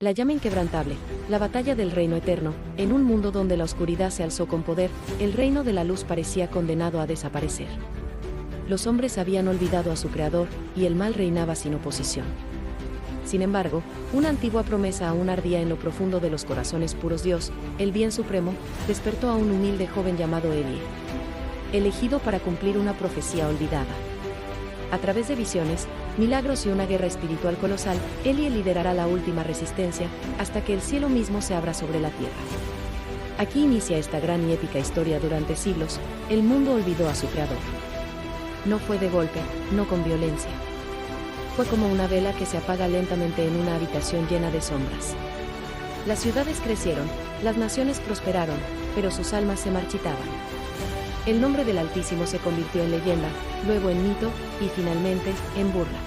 La llama inquebrantable, la batalla del reino eterno. En un mundo donde la oscuridad se alzó con poder, el reino de la luz parecía condenado a desaparecer. Los hombres habían olvidado a su creador, y el mal reinaba sin oposición. Sin embargo, una antigua promesa aún ardía en lo profundo de los corazones puros. Dios, el bien supremo, despertó a un humilde joven llamado Elie, elegido para cumplir una profecía olvidada. A través de visiones, milagros y una guerra espiritual colosal, Elie liderará la última resistencia, hasta que el cielo mismo se abra sobre la tierra. Aquí inicia esta gran y épica historia. Durante siglos, el mundo olvidó a su creador. No fue de golpe, no con violencia. Fue como una vela que se apaga lentamente en una habitación llena de sombras. Las ciudades crecieron, las naciones prosperaron, pero sus almas se marchitaban. El nombre del Altísimo se convirtió en leyenda, luego en mito, y finalmente, en burla.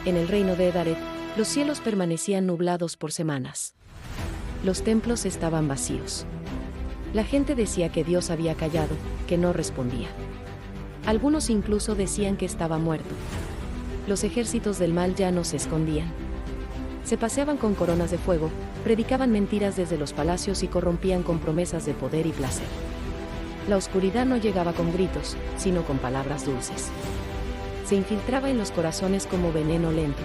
En el reino de Edaret, los cielos permanecían nublados por semanas. Los templos estaban vacíos. La gente decía que Dios había callado, que no respondía. Algunos incluso decían que estaba muerto. Los ejércitos del mal ya no se escondían. Se paseaban con coronas de fuego, predicaban mentiras desde los palacios y corrompían con promesas de poder y placer. La oscuridad no llegaba con gritos, sino con palabras dulces. Se infiltraba en los corazones como veneno lento.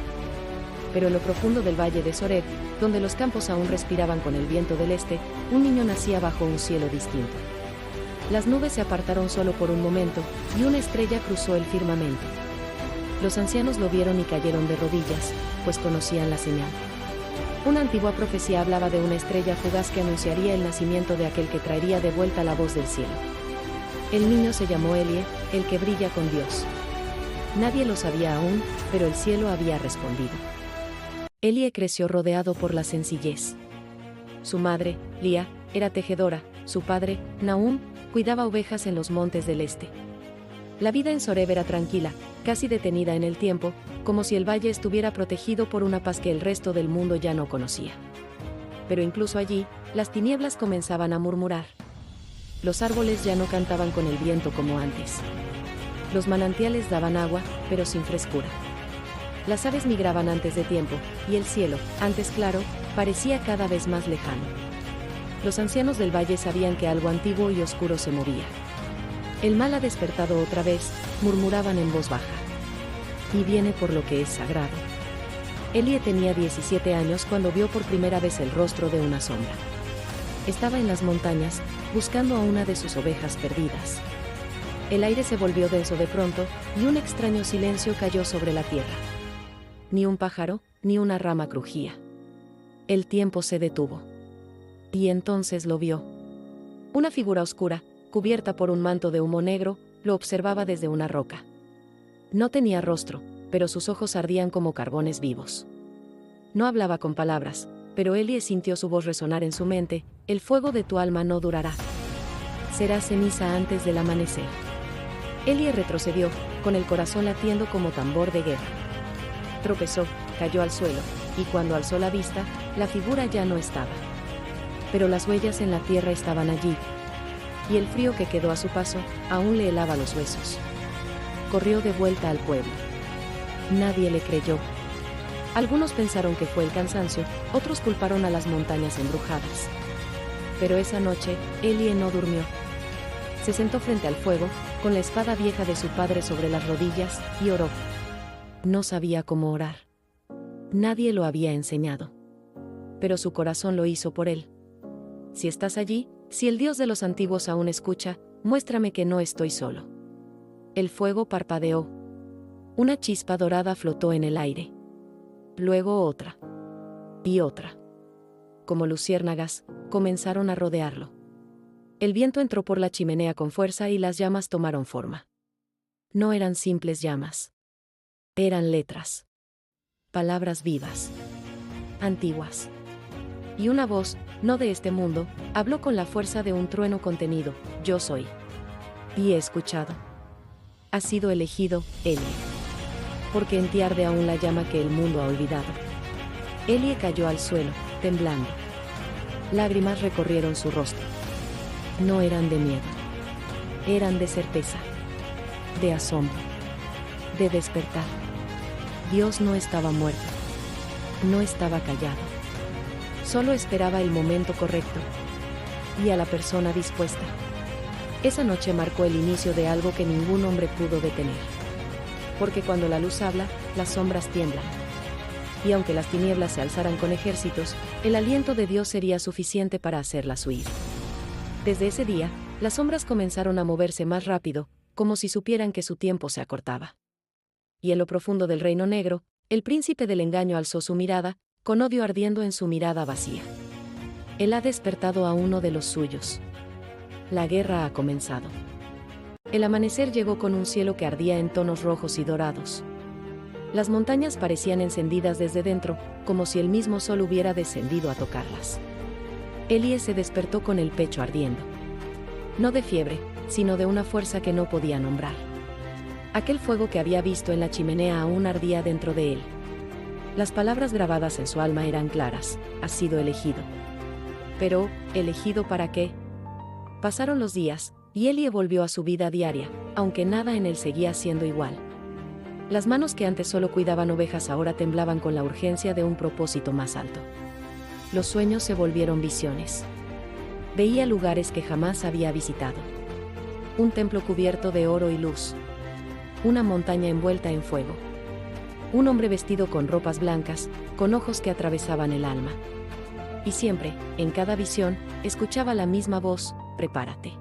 Pero en lo profundo del valle de Soreb, donde los campos aún respiraban con el viento del este, un niño nacía bajo un cielo distinto. Las nubes se apartaron solo por un momento, y una estrella cruzó el firmamento. Los ancianos lo vieron y cayeron de rodillas, pues conocían la señal. Una antigua profecía hablaba de una estrella fugaz que anunciaría el nacimiento de aquel que traería de vuelta la voz del cielo. El niño se llamó Elie, el que brilla con Dios. Nadie lo sabía aún, pero el cielo había respondido. Elie creció rodeado por la sencillez. Su madre, Lía, era tejedora, su padre, Nahum, cuidaba ovejas en los montes del este. La vida en Soreb era tranquila, casi detenida en el tiempo, como si el valle estuviera protegido por una paz que el resto del mundo ya no conocía. Pero incluso allí, las tinieblas comenzaban a murmurar. Los árboles ya no cantaban con el viento como antes. Los manantiales daban agua, pero sin frescura. Las aves migraban antes de tiempo, y el cielo, antes claro, parecía cada vez más lejano. Los ancianos del valle sabían que algo antiguo y oscuro se movía. El mal ha despertado otra vez, murmuraban en voz baja. Y viene por lo que es sagrado. Elie tenía 17 años cuando vio por primera vez el rostro de una sombra. Estaba en las montañas, buscando a una de sus ovejas perdidas. El aire se volvió denso de pronto, y un extraño silencio cayó sobre la tierra. Ni un pájaro, ni una rama crujía. El tiempo se detuvo. Y entonces lo vio. Una figura oscura, cubierta por un manto de humo negro, lo observaba desde una roca. No tenía rostro, pero sus ojos ardían como carbones vivos. No hablaba con palabras, pero Elie sintió su voz resonar en su mente: el fuego de tu alma no durará. Será ceniza antes del amanecer. Elie retrocedió, con el corazón latiendo como tambor de guerra. Tropezó, cayó al suelo, y cuando alzó la vista, la figura ya no estaba. Pero las huellas en la tierra estaban allí, y el frío que quedó a su paso aún le helaba los huesos. Corrió de vuelta al pueblo. Nadie le creyó. Algunos pensaron que fue el cansancio, otros culparon a las montañas embrujadas. Pero esa noche, Elie no durmió. Se sentó frente al fuego, con la espada vieja de su padre sobre las rodillas, y oró. No sabía cómo orar. Nadie lo había enseñado. Pero su corazón lo hizo por él. Si estás allí, si el Dios de los antiguos aún escucha, muéstrame que no estoy solo. El fuego parpadeó. Una chispa dorada flotó en el aire. Luego otra. Y otra. Como luciérnagas, comenzaron a rodearlo. El viento entró por la chimenea con fuerza y las llamas tomaron forma. No eran simples llamas. Eran letras. Palabras vivas. Antiguas. Y una voz, no de este mundo, habló con la fuerza de un trueno contenido: yo soy. Y he escuchado. Has sido elegido, Elie. Porque en ti arde aún la llama que el mundo ha olvidado. Elie cayó al suelo, temblando. Lágrimas recorrieron su rostro. No eran de miedo. Eran de certeza. De asombro. De despertar. Dios no estaba muerto. No estaba callado. Solo esperaba el momento correcto y a la persona dispuesta. Esa noche marcó el inicio de algo que ningún hombre pudo detener. Porque cuando la luz habla, las sombras tiemblan. Y aunque las tinieblas se alzaran con ejércitos, el aliento de Dios sería suficiente para hacerlas huir. Desde ese día, las sombras comenzaron a moverse más rápido, como si supieran que su tiempo se acortaba. Y en lo profundo del reino negro, el príncipe del engaño alzó su mirada, con odio ardiendo en su mirada vacía. Él ha despertado a uno de los suyos. La guerra ha comenzado. El amanecer llegó con un cielo que ardía en tonos rojos y dorados. Las montañas parecían encendidas desde dentro, como si el mismo sol hubiera descendido a tocarlas. Elie se despertó con el pecho ardiendo. No de fiebre, sino de una fuerza que no podía nombrar. Aquel fuego que había visto en la chimenea aún ardía dentro de él. Las palabras grabadas en su alma eran claras: has sido elegido. Pero, ¿elegido para qué? Pasaron los días, y Elie volvió a su vida diaria, aunque nada en él seguía siendo igual. Las manos que antes solo cuidaban ovejas ahora temblaban con la urgencia de un propósito más alto. Los sueños se volvieron visiones. Veía lugares que jamás había visitado. Un templo cubierto de oro y luz. Una montaña envuelta en fuego. Un hombre vestido con ropas blancas, con ojos que atravesaban el alma. Y siempre, en cada visión, escuchaba la misma voz: prepárate.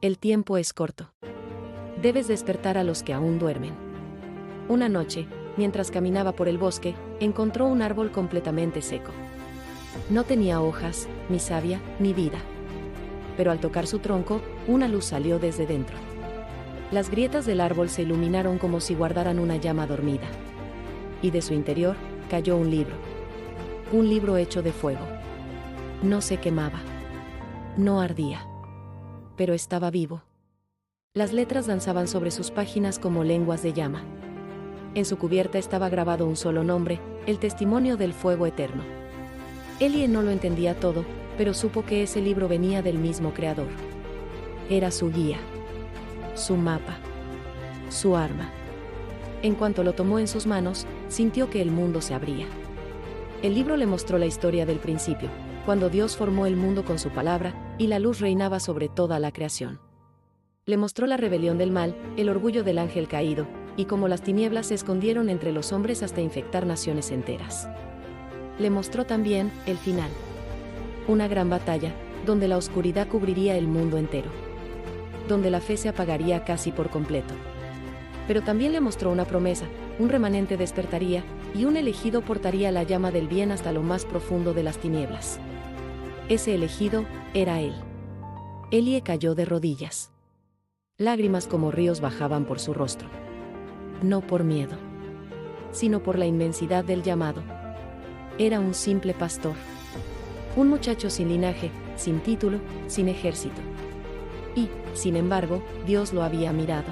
El tiempo es corto. Debes despertar a los que aún duermen. Una noche, mientras caminaba por el bosque, encontró un árbol completamente seco. No tenía hojas, ni savia, ni vida. Pero al tocar su tronco, una luz salió desde dentro. Las grietas del árbol se iluminaron como si guardaran una llama dormida. Y de su interior, cayó un libro. Un libro hecho de fuego. No se quemaba. No ardía. Pero estaba vivo. Las letras danzaban sobre sus páginas como lenguas de llama. En su cubierta estaba grabado un solo nombre: el testimonio del fuego eterno. Elie no lo entendía todo, pero supo que ese libro venía del mismo Creador. Era su guía, su mapa, su arma. En cuanto lo tomó en sus manos, sintió que el mundo se abría. El libro le mostró la historia del principio, cuando Dios formó el mundo con su palabra, y la luz reinaba sobre toda la creación. Le mostró la rebelión del mal, el orgullo del ángel caído, y cómo las tinieblas se escondieron entre los hombres hasta infectar naciones enteras. Le mostró también el final. Una gran batalla, donde la oscuridad cubriría el mundo entero. Donde la fe se apagaría casi por completo. Pero también le mostró una promesa: un remanente despertaría, y un elegido portaría la llama del bien hasta lo más profundo de las tinieblas. Ese elegido era él. Elie cayó de rodillas. Lágrimas como ríos bajaban por su rostro. No por miedo, sino por la inmensidad del llamado. Era un simple pastor. Un muchacho sin linaje, sin título, sin ejército. Y, sin embargo, Dios lo había mirado.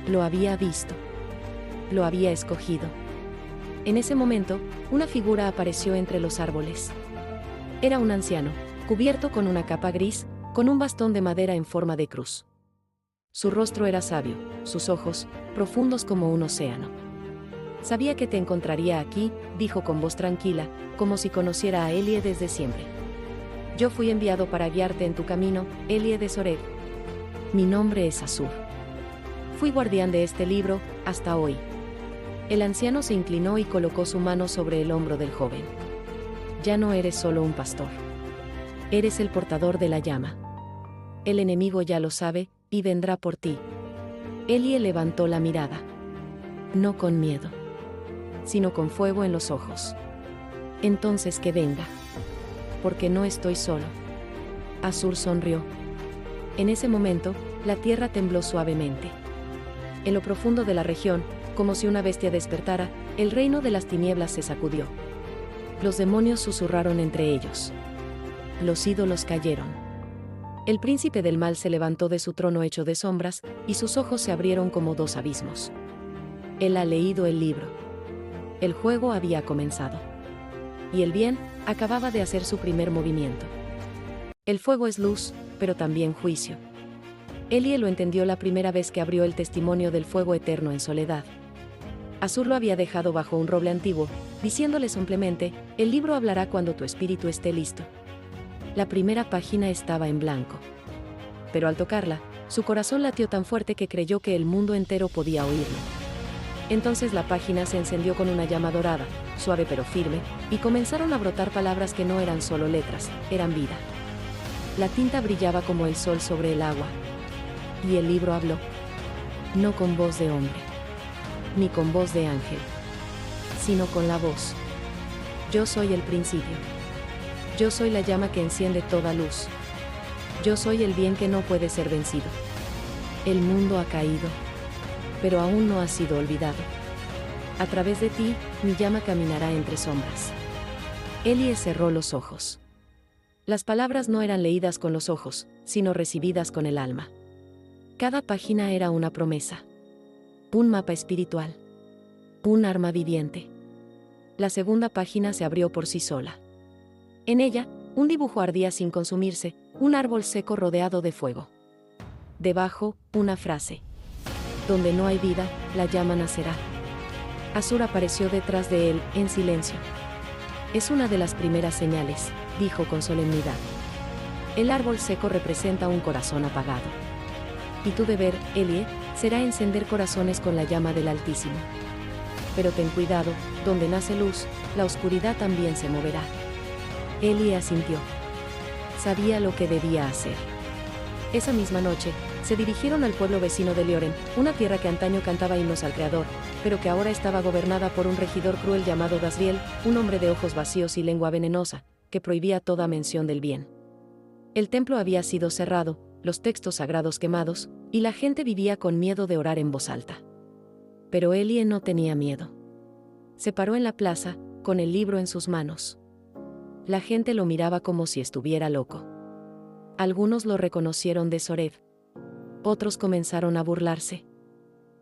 Lo había visto. Lo había escogido. En ese momento, una figura apareció entre los árboles. Era un anciano, cubierto con una capa gris, con un bastón de madera en forma de cruz. Su rostro era sabio, sus ojos, profundos como un océano. Sabía que te encontraría aquí, dijo con voz tranquila, como si conociera a Elie desde siempre. Yo fui enviado para guiarte en tu camino, Elie de Soreb. Mi nombre es Asur. Fui guardián de este libro, hasta hoy. El anciano se inclinó y colocó su mano sobre el hombro del joven. Ya no eres solo un pastor. Eres el portador de la llama. El enemigo ya lo sabe, y vendrá por ti. Elie levantó la mirada. No con miedo, sino con fuego en los ojos. Entonces que venga. Porque no estoy solo. Asur sonrió. En ese momento, la tierra tembló suavemente. En lo profundo de la región, como si una bestia despertara, el reino de las tinieblas se sacudió. Los demonios susurraron entre ellos. Los ídolos cayeron. El príncipe del mal se levantó de su trono hecho de sombras, y sus ojos se abrieron como dos abismos. Él ha leído el libro. El juego había comenzado. Y el bien acababa de hacer su primer movimiento. El fuego es luz, pero también juicio. Elie lo entendió la primera vez que abrió el testimonio del fuego eterno en soledad. Asur lo había dejado bajo un roble antiguo, diciéndole simplemente: el libro hablará cuando tu espíritu esté listo. La primera página estaba en blanco. Pero al tocarla, su corazón latió tan fuerte que creyó que el mundo entero podía oírlo. Entonces la página se encendió con una llama dorada, suave pero firme, y comenzaron a brotar palabras que no eran solo letras, eran vida. La tinta brillaba como el sol sobre el agua. Y el libro habló. No con voz de hombre, ni con voz de ángel, sino con la voz. Yo soy el principio. Yo soy la llama que enciende toda luz. Yo soy el bien que no puede ser vencido. El mundo ha caído, pero aún no ha sido olvidado. A través de ti, mi llama caminará entre sombras. Elie cerró los ojos. Las palabras no eran leídas con los ojos, sino recibidas con el alma. Cada página era una promesa. Un mapa espiritual. Un arma viviente. La segunda página se abrió por sí sola. En ella, un dibujo ardía sin consumirse, un árbol seco rodeado de fuego. Debajo, una frase. Donde no hay vida, la llama nacerá. Asur apareció detrás de él, en silencio. Es una de las primeras señales, dijo con solemnidad. El árbol seco representa un corazón apagado. Y tu deber, Elie, será encender corazones con la llama del Altísimo. Pero ten cuidado, donde nace luz, la oscuridad también se moverá. Elie asintió. Sabía lo que debía hacer. Esa misma noche, se dirigieron al pueblo vecino de Leoren, una tierra que antaño cantaba himnos al Creador, pero que ahora estaba gobernada por un regidor cruel llamado Dasriel, un hombre de ojos vacíos y lengua venenosa, que prohibía toda mención del bien. El templo había sido cerrado, los textos sagrados quemados, y la gente vivía con miedo de orar en voz alta. Pero Elie no tenía miedo. Se paró en la plaza, con el libro en sus manos. La gente lo miraba como si estuviera loco. Algunos lo reconocieron de Soreb. Otros comenzaron a burlarse.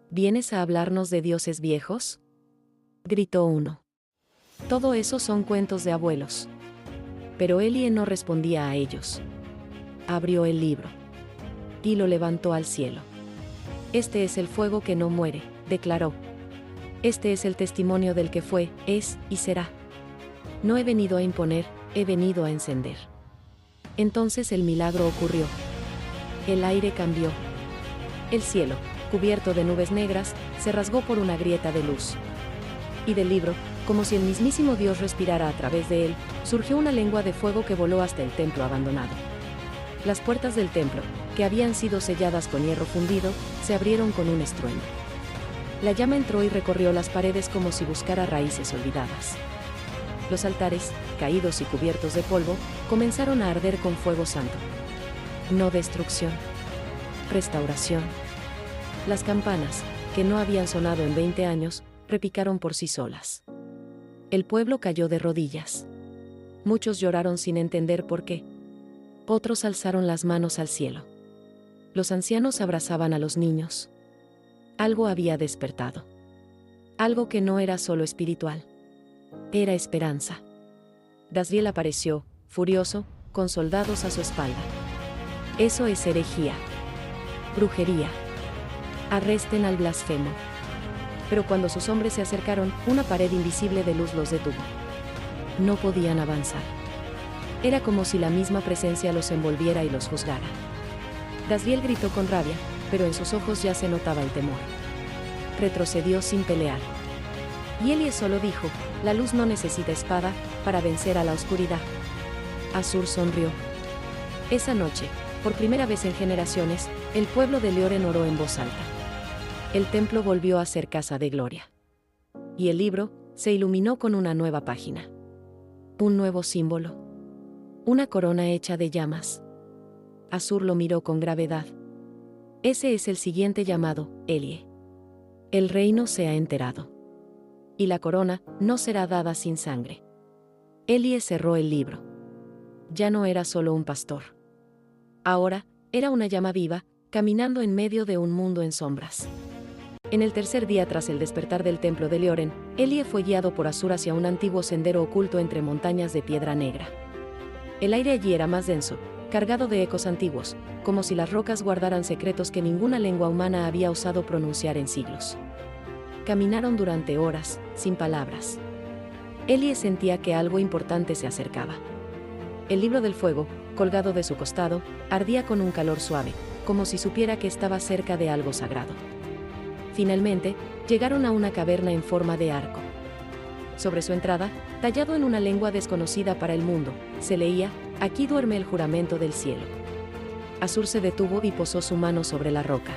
¿Vienes a hablarnos de dioses viejos?, gritó uno. Todo eso son cuentos de abuelos. Pero Elie no respondía a ellos. Abrió el libro y lo levantó al cielo. Este es el fuego que no muere, declaró. Este es el testimonio del que fue, es y será. No he venido a imponer, he venido a encender. Entonces el milagro ocurrió. El aire cambió. El cielo, cubierto de nubes negras, se rasgó por una grieta de luz. Y del libro, como si el mismísimo Dios respirara a través de él, surgió una lengua de fuego que voló hasta el templo abandonado. Las puertas del templo, que habían sido selladas con hierro fundido, se abrieron con un estruendo. La llama entró y recorrió las paredes como si buscara raíces olvidadas. Los altares, caídos y cubiertos de polvo, comenzaron a arder con fuego santo. No destrucción. Restauración. Las campanas, que no habían sonado en 20 años, repicaron por sí solas. El pueblo cayó de rodillas. Muchos lloraron sin entender por qué. Otros alzaron las manos al cielo. Los ancianos abrazaban a los niños. Algo había despertado. Algo que no era solo espiritual. Era esperanza. Dasriel apareció, furioso, con soldados a su espalda. Eso es herejía. Brujería. Arresten al blasfemo. Pero cuando sus hombres se acercaron, una pared invisible de luz los detuvo. No podían avanzar. Era como si la misma presencia los envolviera y los juzgara. Dasriel gritó con rabia, pero en sus ojos ya se notaba el temor. Retrocedió sin pelear. Y Elie solo dijo: la luz no necesita espada para vencer a la oscuridad. Asur sonrió. Esa noche, por primera vez en generaciones, el pueblo de Leoren oró en voz alta. El templo volvió a ser casa de gloria. Y el libro se iluminó con una nueva página. Un nuevo símbolo. Una corona hecha de llamas. Asur lo miró con gravedad. Ese es el siguiente llamado, Elie. El reino se ha enterado. Y la corona no será dada sin sangre. Elie cerró el libro. Ya no era solo un pastor. Ahora, era una llama viva, caminando en medio de un mundo en sombras. En el tercer día tras el despertar del templo de Leoren, Elie fue guiado por Asur hacia un antiguo sendero oculto entre montañas de piedra negra. El aire allí era más denso, cargado de ecos antiguos, como si las rocas guardaran secretos que ninguna lengua humana había osado pronunciar en siglos. caminaron durante horas, sin palabras. Ellie sentía que algo importante se acercaba. El libro del fuego, colgado de su costado, ardía con un calor suave, como si supiera que estaba cerca de algo sagrado. Finalmente, llegaron a una caverna en forma de arco. Sobre su entrada, tallado en una lengua desconocida para el mundo, se leía: «Aquí duerme el juramento del cielo». Azur se detuvo y posó su mano sobre la roca.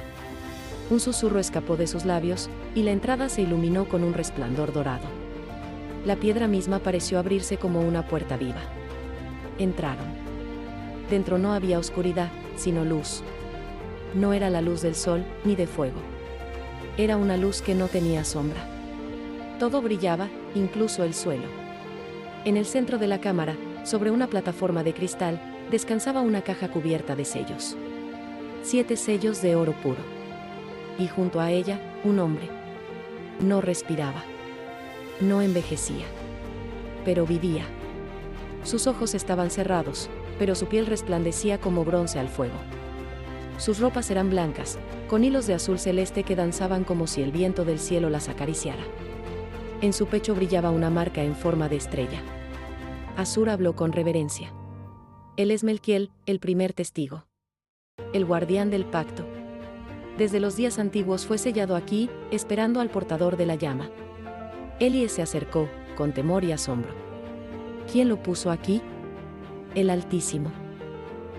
Un susurro escapó de sus labios, y la entrada se iluminó con un resplandor dorado. La piedra misma pareció abrirse como una puerta viva. Entraron. Dentro no había oscuridad, sino luz. No era la luz del sol, ni de fuego. Era una luz que no tenía sombra. Todo brillaba, incluso el suelo. En el centro de la cámara, sobre una plataforma de cristal, descansaba una caja cubierta de sellos. 7 sellos de oro puro. Y junto a ella, un hombre. No respiraba. No envejecía. Pero vivía. Sus ojos estaban cerrados, pero su piel resplandecía como bronce al fuego. Sus ropas eran blancas, con hilos de azul celeste que danzaban como si el viento del cielo las acariciara. En su pecho brillaba una marca en forma de estrella. Azur habló con reverencia. Él es Melquiel, el primer testigo. El guardián del pacto. Desde los días antiguos fue sellado aquí, esperando al portador de la llama. Ellie se acercó, con temor y asombro. ¿Quién lo puso aquí? El Altísimo.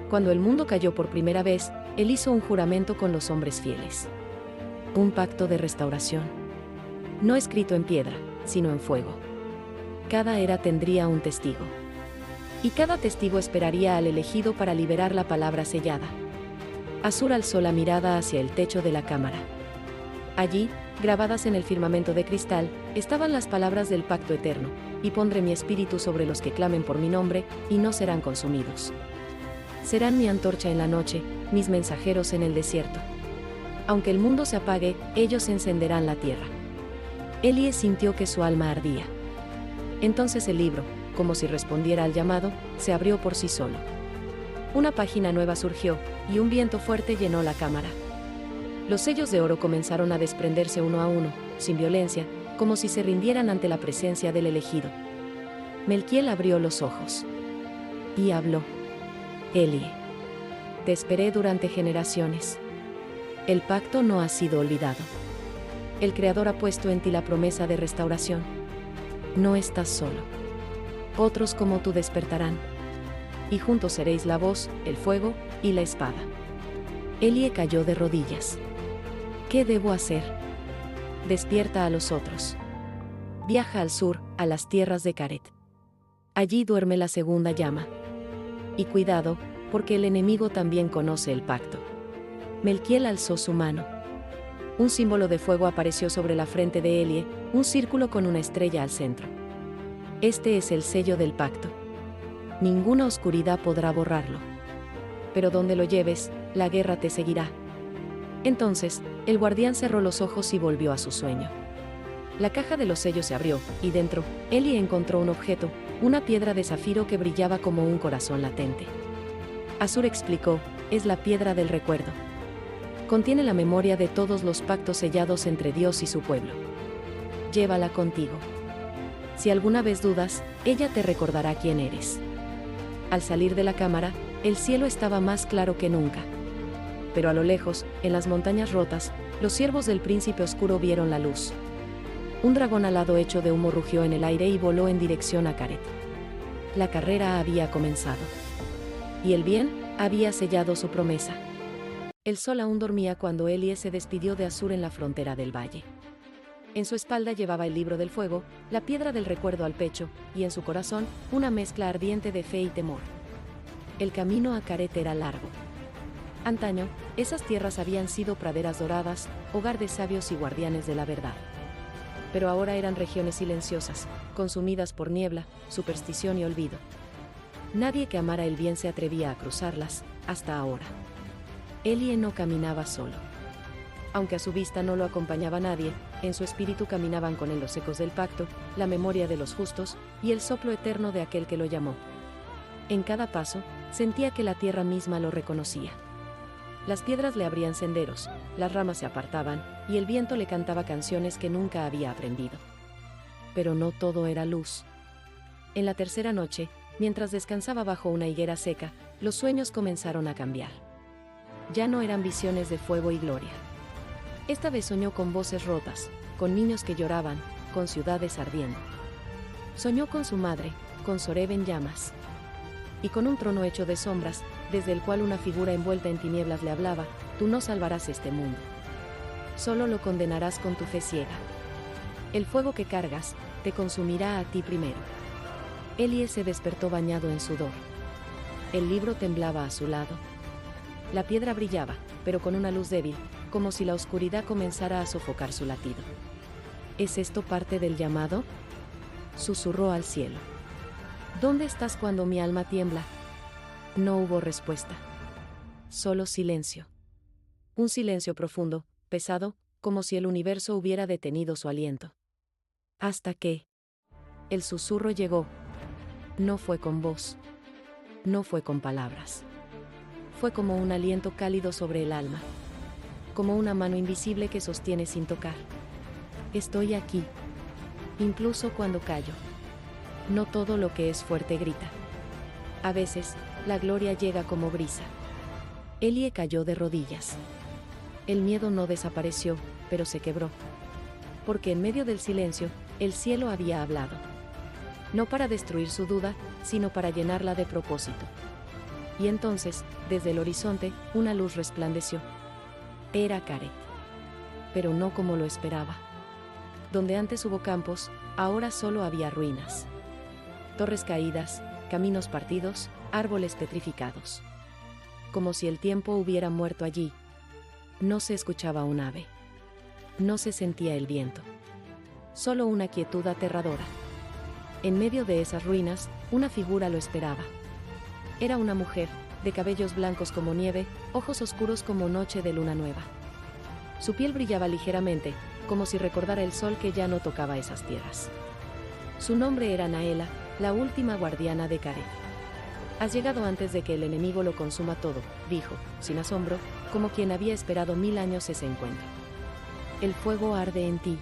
Cuando el mundo cayó por primera vez, él hizo un juramento con los hombres fieles. Un pacto de restauración. No escrito en piedra, sino en fuego. Cada era tendría un testigo. Y cada testigo esperaría al elegido para liberar la palabra sellada. Azur alzó la mirada hacia el techo de la cámara. Allí, grabadas en el firmamento de cristal, estaban las palabras del pacto eterno: y pondré mi espíritu sobre los que clamen por mi nombre, y no serán consumidos. Serán mi antorcha en la noche, mis mensajeros en el desierto. Aunque el mundo se apague, ellos encenderán la tierra. Ellie sintió que su alma ardía. Entonces el libro, como si respondiera al llamado, se abrió por sí solo. Una página nueva surgió, y un viento fuerte llenó la cámara. Los sellos de oro comenzaron a desprenderse uno a uno, sin violencia, como si se rindieran ante la presencia del elegido. Melquiel abrió los ojos. Y habló. Ellie. Te esperé durante generaciones. El pacto no ha sido olvidado. El Creador ha puesto en ti la promesa de restauración. No estás solo. Otros como tú despertarán. Y juntos seréis la voz, el fuego y la espada. Ellie cayó de rodillas. ¿Qué debo hacer? Despierta a los otros. Viaja al sur, a las tierras de Caret. Allí duerme la segunda llama. Y cuidado, porque el enemigo también conoce el pacto. Melquiel alzó su mano. Un símbolo de fuego apareció sobre la frente de Ellie, un círculo con una estrella al centro. Este es el sello del pacto. Ninguna oscuridad podrá borrarlo. Pero donde lo lleves, la guerra te seguirá. Entonces, el guardián cerró los ojos y volvió a su sueño. La caja de los sellos se abrió, y dentro, Ellie encontró un objeto, una piedra de zafiro que brillaba como un corazón latente. Azur explicó: es la piedra del recuerdo. Contiene la memoria de todos los pactos sellados entre Dios y su pueblo. Llévala contigo. Si alguna vez dudas, ella te recordará quién eres. Al salir de la cámara, el cielo estaba más claro que nunca. Pero a lo lejos, en las montañas rotas, los siervos del príncipe oscuro vieron la luz. Un dragón alado hecho de humo rugió en el aire y voló en dirección a Caret. La carrera había comenzado. Y el bien había sellado su promesa. El sol aún dormía cuando Ellie se despidió de Azur en la frontera del valle. En su espalda llevaba el libro del fuego, la piedra del recuerdo al pecho, y en su corazón, una mezcla ardiente de fe y temor. El camino a Caret era largo. Antaño, esas tierras habían sido praderas doradas, hogar de sabios y guardianes de la verdad. Pero ahora eran regiones silenciosas, consumidas por niebla, superstición y olvido. Nadie que amara el bien se atrevía a cruzarlas, hasta ahora. Ellie no caminaba solo. Aunque a su vista no lo acompañaba nadie, en su espíritu caminaban con él los ecos del pacto, la memoria de los justos, y el soplo eterno de aquel que lo llamó. En cada paso, sentía que la tierra misma lo reconocía. Las piedras le abrían senderos, las ramas se apartaban, y el viento le cantaba canciones que nunca había aprendido. Pero no todo era luz. En la tercera noche, mientras descansaba bajo una higuera seca, los sueños comenzaron a cambiar. Ya no eran visiones de fuego y gloria. Esta vez soñó con voces rotas, con niños que lloraban, con ciudades ardiendo. Soñó con su madre, con Soreb en llamas. Y con un trono hecho de sombras, desde el cual una figura envuelta en tinieblas le hablaba: tú no salvarás este mundo. Solo lo condenarás con tu fe ciega. El fuego que cargas, te consumirá a ti primero. Elie se despertó bañado en sudor. El libro temblaba a su lado. La piedra brillaba, pero con una luz débil, como si la oscuridad comenzara a sofocar su latido. ¿Es esto parte del llamado?, susurró al cielo. ¿Dónde estás cuando mi alma tiembla? No hubo respuesta. Solo silencio. Un silencio profundo, pesado, como si el universo hubiera detenido su aliento. Hasta que el susurro llegó. No fue con voz. No fue con palabras. Fue como un aliento cálido sobre el alma. Como una mano invisible que sostiene sin tocar. Estoy aquí. Incluso cuando callo. No todo lo que es fuerte grita. A veces, la gloria llega como brisa. Elie cayó de rodillas. El miedo no desapareció, pero se quebró. Porque en medio del silencio, el cielo había hablado. No para destruir su duda, sino para llenarla de propósito. Y entonces, desde el horizonte, una luz resplandeció. Era Caret. Pero no como lo esperaba. Donde antes hubo campos, ahora solo había ruinas. Torres caídas, caminos partidos, árboles petrificados. Como si el tiempo hubiera muerto allí. No se escuchaba un ave. No se sentía el viento. Solo una quietud aterradora. En medio de esas ruinas, una figura lo esperaba. Era una mujer, de cabellos blancos como nieve, ojos oscuros como noche de luna nueva. Su piel brillaba ligeramente, como si recordara el sol que ya no tocaba esas tierras. Su nombre era Naela, la última guardiana de Caret. Has llegado antes de que el enemigo lo consuma todo, dijo, sin asombro, como quien había esperado 1000 años ese encuentro. El fuego arde en ti.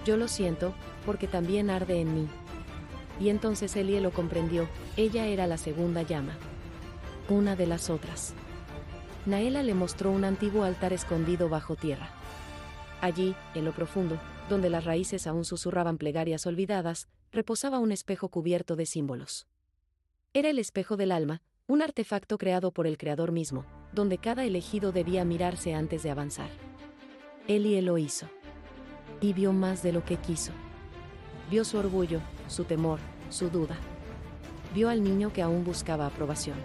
Yo lo siento, porque también arde en mí. Y entonces Elie lo comprendió, ella era la segunda llama. Una de las otras. Naela le mostró un antiguo altar escondido bajo tierra. Allí, en lo profundo, donde las raíces aún susurraban plegarias olvidadas, reposaba un espejo cubierto de símbolos. Era el espejo del alma, un artefacto creado por el Creador mismo, donde cada elegido debía mirarse antes de avanzar. Elie lo hizo. Y vio más de lo que quiso. Vio su orgullo, su temor, su duda. Vio al niño que aún buscaba aprobación.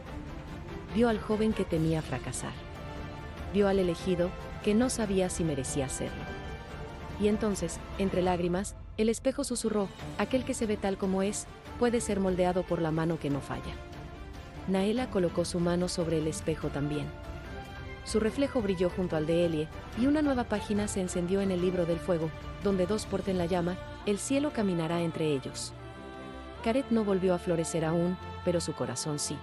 Vio al joven que temía fracasar. Vio al elegido, que no sabía si merecía hacerlo. Y entonces, entre lágrimas, el espejo susurró: aquel que se ve tal como es, puede ser moldeado por la mano que no falla. Naela colocó su mano sobre el espejo también. Su reflejo brilló junto al de Elie, y una nueva página se encendió en el libro del fuego, donde dos porten la llama, el cielo caminará entre ellos. Caret no volvió a florecer aún, pero su corazón sí.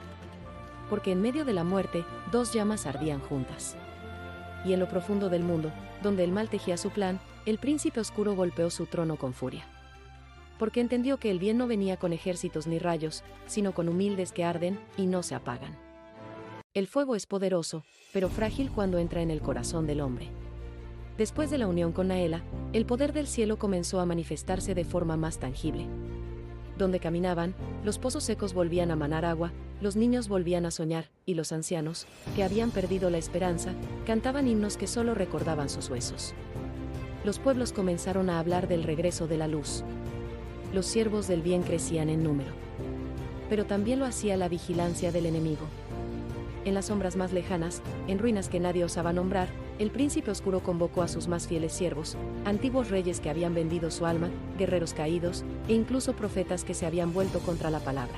Porque en medio de la muerte, dos llamas ardían juntas. Y en lo profundo del mundo, donde el mal tejía su plan, el príncipe oscuro golpeó su trono con furia. Porque entendió que el bien no venía con ejércitos ni rayos, sino con humildes que arden y no se apagan. El fuego es poderoso, pero frágil cuando entra en el corazón del hombre. Después de la unión con Naela, el poder del cielo comenzó a manifestarse de forma más tangible. Donde caminaban, los pozos secos volvían a manar agua, los niños volvían a soñar, y los ancianos, que habían perdido la esperanza, cantaban himnos que solo recordaban sus huesos. Los pueblos comenzaron a hablar del regreso de la luz. Los siervos del bien crecían en número. Pero también lo hacía la vigilancia del enemigo. En las sombras más lejanas, en ruinas que nadie osaba nombrar, el príncipe oscuro convocó a sus más fieles siervos, antiguos reyes que habían vendido su alma, guerreros caídos, e incluso profetas que se habían vuelto contra la palabra.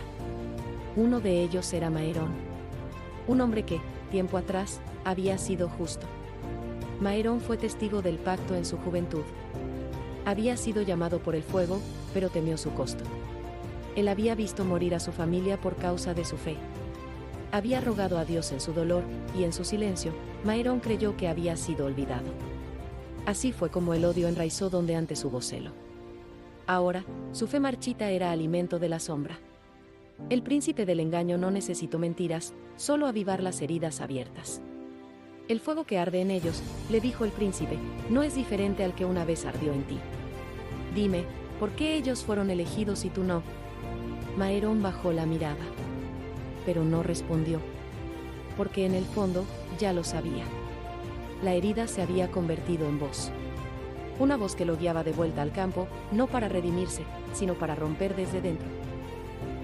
Uno de ellos era Maerón. Un hombre que, tiempo atrás, había sido justo. Maerón fue testigo del pacto en su juventud. Había sido llamado por el fuego, pero temió su costo. Él había visto morir a su familia por causa de su fe. Había rogado a Dios en su dolor, y en su silencio, Maerón creyó que había sido olvidado. Así fue como el odio enraizó donde antes hubo celo. Ahora, su fe marchita era alimento de la sombra. El príncipe del engaño no necesitó mentiras, solo avivar las heridas abiertas. El fuego que arde en ellos, le dijo el príncipe, no es diferente al que una vez ardió en ti. Dime, ¿por qué ellos fueron elegidos y tú no? Maerón bajó la mirada. Pero no respondió. Porque en el fondo, ya lo sabía. La herida se había convertido en voz. Una voz que lo guiaba de vuelta al campo, no para redimirse, sino para romper desde dentro.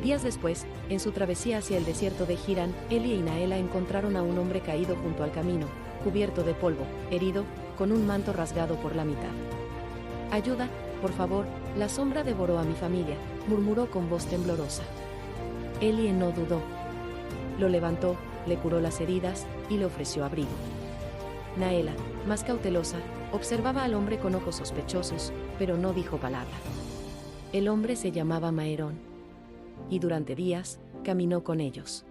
Días después, en su travesía hacia el desierto de Hirán, Elie y Naela encontraron a un hombre caído junto al camino, cubierto de polvo, herido, con un manto rasgado por la mitad. Ayuda, por favor, la sombra devoró a mi familia, murmuró con voz temblorosa. Elie no dudó. Lo levantó, le curó las heridas, y le ofreció abrigo. Naela, más cautelosa, observaba al hombre con ojos sospechosos, pero no dijo palabra. El hombre se llamaba Maerón. Y durante días, caminó con ellos.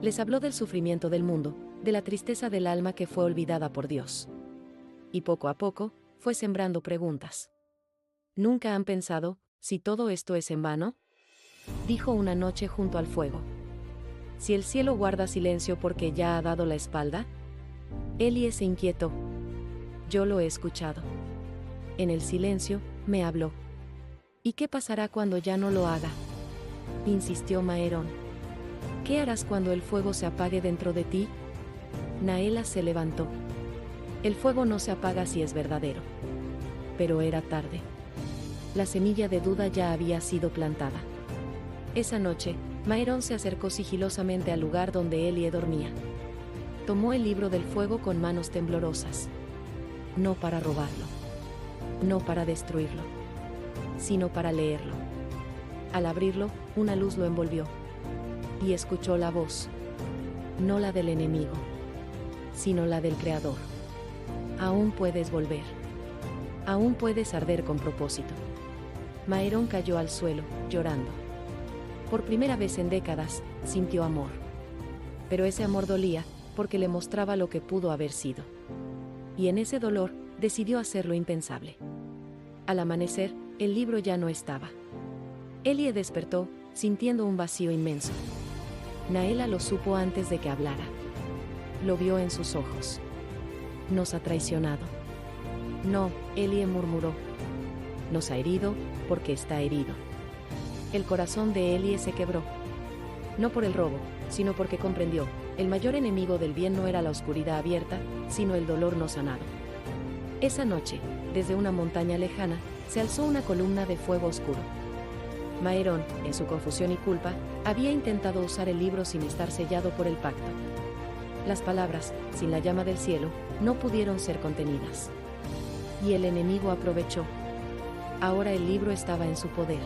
Les habló del sufrimiento del mundo, de la tristeza del alma que fue olvidada por Dios. Y poco a poco, fue sembrando preguntas. ¿Nunca han pensado, si todo esto es en vano? Dijo una noche junto al fuego. Si el cielo guarda silencio porque ya ha dado la espalda. Elie se inquietó. Yo lo he escuchado. En el silencio, me habló. ¿Y qué pasará cuando ya no lo haga? Insistió Maerón. ¿Qué harás cuando el fuego se apague dentro de ti? Naela se levantó. El fuego no se apaga si es verdadero. Pero era tarde. La semilla de duda ya había sido plantada. Esa noche, Maerón se acercó sigilosamente al lugar donde Elie dormía. Tomó el libro del fuego con manos temblorosas. No para robarlo. No para destruirlo. Sino para leerlo. Al abrirlo, una luz lo envolvió. Y escuchó la voz. No la del enemigo, sino la del Creador. Aún puedes volver. Aún puedes arder con propósito. Maerón cayó al suelo, llorando. Por primera vez en décadas, sintió amor. Pero ese amor dolía, porque le mostraba lo que pudo haber sido. Y en ese dolor, decidió hacer lo impensable. Al amanecer, el libro ya no estaba. Elie despertó, sintiendo un vacío inmenso. Naela lo supo antes de que hablara. Lo vio en sus ojos. Nos ha traicionado. No, Elie murmuró. Nos ha herido, porque está herido. El corazón de Elie se quebró. No por el robo, sino porque comprendió, el mayor enemigo del bien no era la oscuridad abierta, sino el dolor no sanado. Esa noche, desde una montaña lejana, se alzó una columna de fuego oscuro. Maerón, en su confusión y culpa, había intentado usar el libro sin estar sellado por el pacto. Las palabras, sin la llama del cielo, no pudieron ser contenidas. Y el enemigo aprovechó. Ahora el libro estaba en su poder.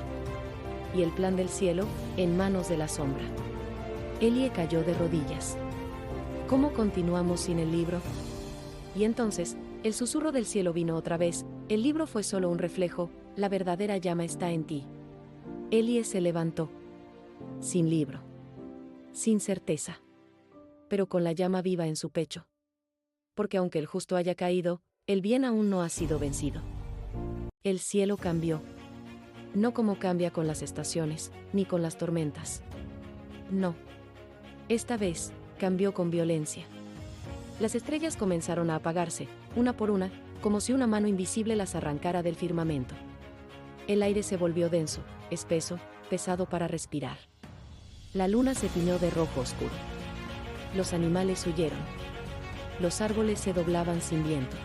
Y el plan del cielo, en manos de la sombra. Elie cayó de rodillas. ¿Cómo continuamos sin el libro? Y entonces, el susurro del cielo vino otra vez, el libro fue solo un reflejo, la verdadera llama está en ti. Elie se levantó. Sin libro. Sin certeza. Pero con la llama viva en su pecho. Porque aunque el justo haya caído, el bien aún no ha sido vencido. El cielo cambió. No como cambia con las estaciones, ni con las tormentas. No. Esta vez, cambió con violencia. Las estrellas comenzaron a apagarse, una por una, como si una mano invisible las arrancara del firmamento. El aire se volvió denso, espeso, pesado para respirar. La luna se tiñó de rojo oscuro. Los animales huyeron. Los árboles se doblaban sin viento.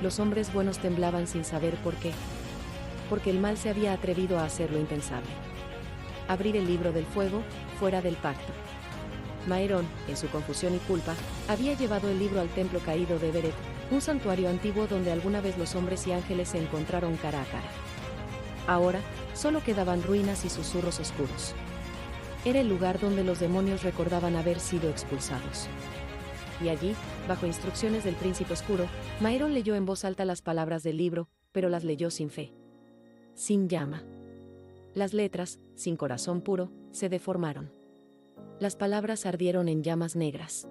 Los hombres buenos temblaban sin saber por qué. Porque el mal se había atrevido a hacer lo impensable. Abrir el libro del fuego, fuera del pacto. Maerón, en su confusión y culpa, había llevado el libro al templo caído de Beret, un santuario antiguo donde alguna vez los hombres y ángeles se encontraron cara a cara. Ahora, solo quedaban ruinas y susurros oscuros. Era el lugar donde los demonios recordaban haber sido expulsados. Y allí, bajo instrucciones del príncipe oscuro, Maerón leyó en voz alta las palabras del libro, pero las leyó sin fe. Sin llama. Las letras, sin corazón puro, se deformaron. Las palabras ardieron en llamas negras.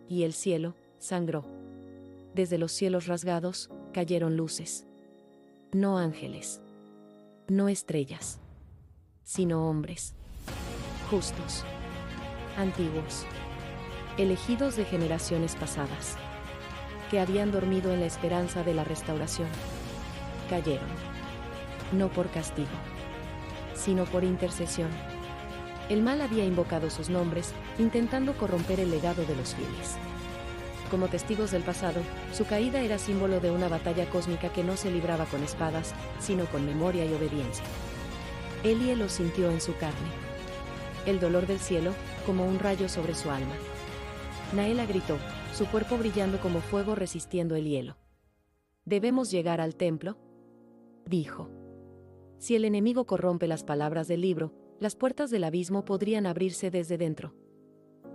Y el cielo sangró. Desde los cielos rasgados cayeron luces. No ángeles. No estrellas. Sino hombres. Justos. Antiguos. Elegidos de generaciones pasadas. Que habían dormido en la esperanza de la restauración. Cayeron. No por castigo. Sino por intercesión. El mal había invocado sus nombres, intentando corromper el legado de los fieles. Como testigos del pasado, su caída era símbolo de una batalla cósmica que no se libraba con espadas, sino con memoria y obediencia. Elie lo sintió en su carne. El dolor del cielo, como un rayo sobre su alma. Naela gritó, su cuerpo brillando como fuego resistiendo el hielo. ¿Debemos llegar al templo?, dijo. Si el enemigo corrompe las palabras del libro, las puertas del abismo podrían abrirse desde dentro.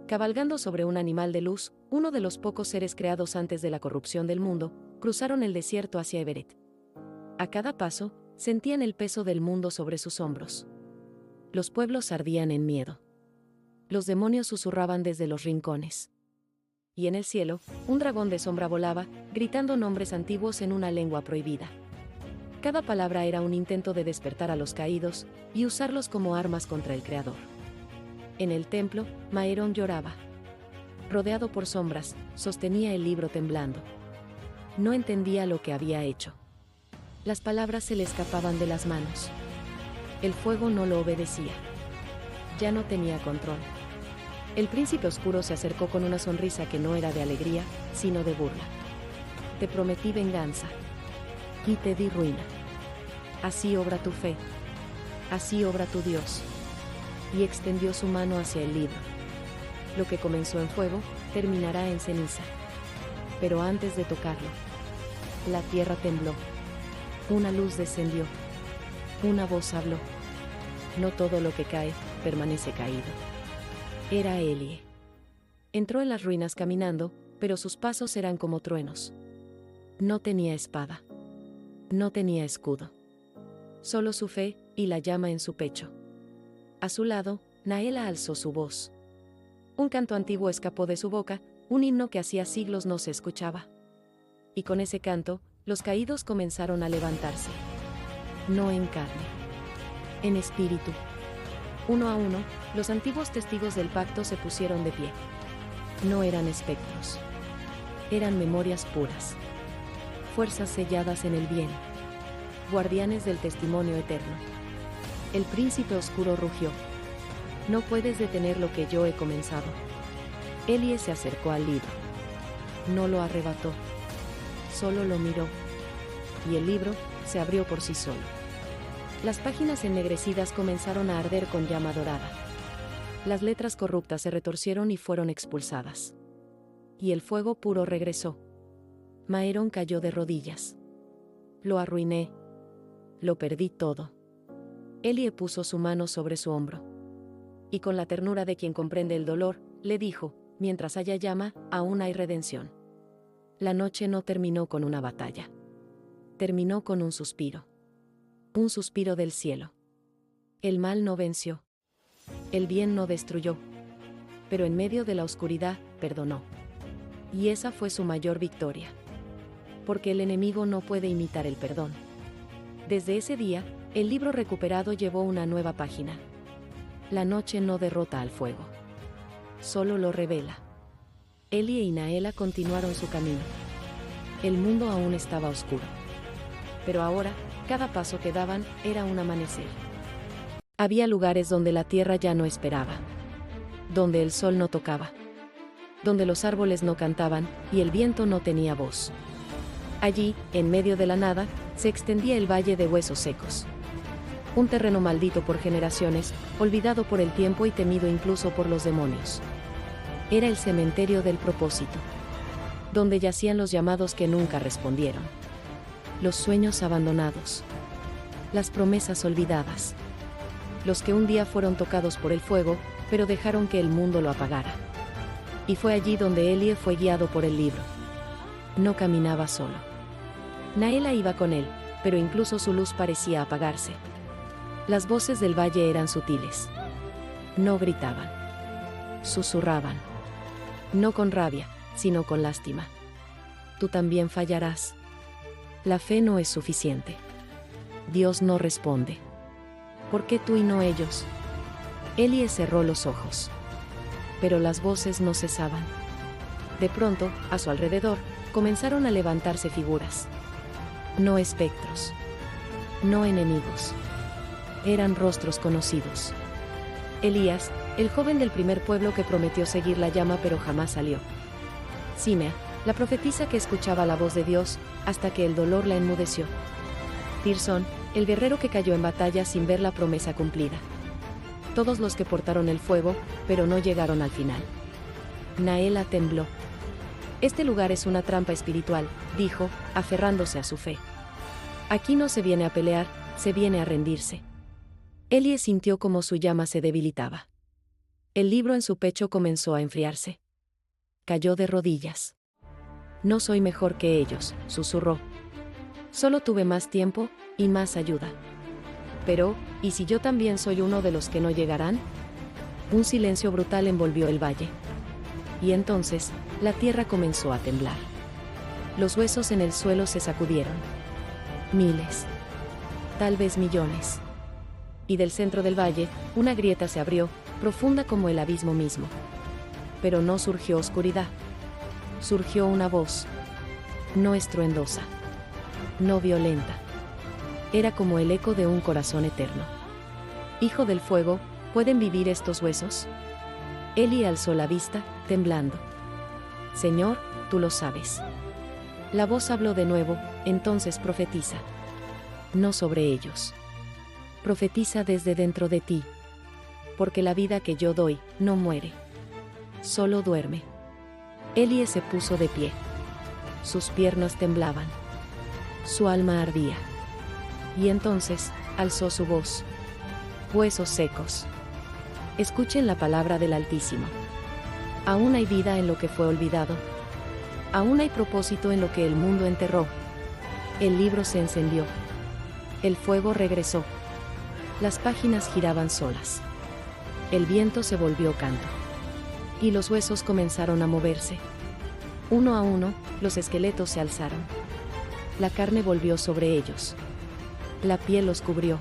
Cabalgando sobre un animal de luz, uno de los pocos seres creados antes de la corrupción del mundo, cruzaron el desierto hacia Everett. A cada paso, sentían el peso del mundo sobre sus hombros. Los pueblos ardían en miedo. Los demonios susurraban desde los rincones. Y en el cielo, un dragón de sombra volaba, gritando nombres antiguos en una lengua prohibida. Cada palabra era un intento de despertar a los caídos y usarlos como armas contra el Creador. En el templo, Maeron lloraba. Rodeado por sombras, sostenía el libro temblando. No entendía lo que había hecho. Las palabras se le escapaban de las manos. El fuego no lo obedecía. Ya no tenía control. El príncipe oscuro se acercó con una sonrisa que no era de alegría, sino de burla. Te prometí venganza. Y te di ruina. Así obra tu fe. Así obra tu Dios. Y extendió su mano hacia el libro. Lo que comenzó en fuego, terminará en ceniza. Pero antes de tocarlo, la tierra tembló. Una luz descendió. Una voz habló. No todo lo que cae, permanece caído. Era Elie. Entró en las ruinas caminando, pero sus pasos eran como truenos. No tenía espada. No tenía escudo. Solo su fe y la llama en su pecho. A su lado, Naela alzó su voz. Un canto antiguo escapó de su boca, un himno que hacía siglos no se escuchaba. Y con ese canto, los caídos comenzaron a levantarse. No en carne. En espíritu. Uno a uno, los antiguos testigos del pacto se pusieron de pie. No eran espectros. Eran memorias puras. Fuerzas selladas en el bien. Guardianes del testimonio eterno. El príncipe oscuro rugió. No puedes detener lo que yo he comenzado. Elie se acercó al libro. No lo arrebató. Solo lo miró. Y el libro se abrió por sí solo. Las páginas ennegrecidas comenzaron a arder con llama dorada. Las letras corruptas se retorcieron y fueron expulsadas. Y el fuego puro regresó. Maeron cayó de rodillas. Lo arruiné. Lo perdí todo. Elie puso su mano sobre su hombro. Y con la ternura de quien comprende el dolor, le dijo, mientras haya llama, aún hay redención. La noche no terminó con una batalla. Terminó con un suspiro. Un suspiro del cielo. El mal no venció. El bien no destruyó. Pero en medio de la oscuridad, perdonó. Y esa fue su mayor victoria. Porque el enemigo no puede imitar el perdón. Desde ese día, el libro recuperado llevó una nueva página. La noche no derrota al fuego. Solo lo revela. Elie y Naela continuaron su camino. El mundo aún estaba oscuro. Pero ahora, cada paso que daban era un amanecer. Había lugares donde la tierra ya no esperaba. Donde el sol no tocaba. Donde los árboles no cantaban y el viento no tenía voz. Allí, en medio de la nada, se extendía el valle de huesos secos. Un terreno maldito por generaciones, olvidado por el tiempo y temido incluso por los demonios. Era el cementerio del propósito. Donde yacían los llamados que nunca respondieron. Los sueños abandonados. Las promesas olvidadas. Los que un día fueron tocados por el fuego, pero dejaron que el mundo lo apagara. Y fue allí donde Elie fue guiado por el libro. No caminaba solo. Naela iba con él, pero incluso su luz parecía apagarse. Las voces del valle eran sutiles. No gritaban. susurraban. No con rabia, sino con lástima. Tú también fallarás. La fe no es suficiente. Dios no responde. ¿Por qué tú y no ellos? Elie cerró los ojos. Pero las voces no cesaban. De pronto, a su alrededor, comenzaron a levantarse figuras. No espectros. No enemigos. Eran rostros conocidos. Elías, el joven del primer pueblo que prometió seguir la llama pero jamás salió. Simea, la profetisa que escuchaba la voz de Dios, hasta que el dolor la enmudeció. Tirzón, el guerrero que cayó en batalla sin ver la promesa cumplida. Todos los que portaron el fuego, pero no llegaron al final. Naela tembló. Este lugar es una trampa espiritual, dijo, aferrándose a su fe. Aquí no se viene a pelear, se viene a rendirse. Elie sintió como su llama se debilitaba. El libro en su pecho comenzó a enfriarse. Cayó de rodillas. No soy mejor que ellos, susurró. Solo tuve más tiempo, y más ayuda. Pero, ¿y si yo también soy uno de los que no llegarán? Un silencio brutal envolvió el valle. Y entonces, la tierra comenzó a temblar. Los huesos en el suelo se sacudieron. Miles. Tal vez millones. Y del centro del valle, una grieta se abrió, profunda como el abismo mismo. Pero no surgió oscuridad. Surgió una voz. No estruendosa. No violenta. Era como el eco de un corazón eterno. Hijo del fuego, ¿pueden vivir estos huesos? Eli alzó la vista, temblando. Señor, tú lo sabes. La voz habló de nuevo, entonces profetiza. No sobre ellos. Profetiza desde dentro de ti. Porque la vida que yo doy, no muere. Solo duerme. Elie se puso de pie. Sus piernas temblaban. Su alma ardía. Y entonces, alzó su voz. Huesos secos. Escuchen la palabra del Altísimo. Aún hay vida en lo que fue olvidado. Aún hay propósito en lo que el mundo enterró. El libro se encendió. El fuego regresó. Las páginas giraban solas. El viento se volvió canto. Y los huesos comenzaron a moverse. Uno a uno, los esqueletos se alzaron. La carne volvió sobre ellos. La piel los cubrió.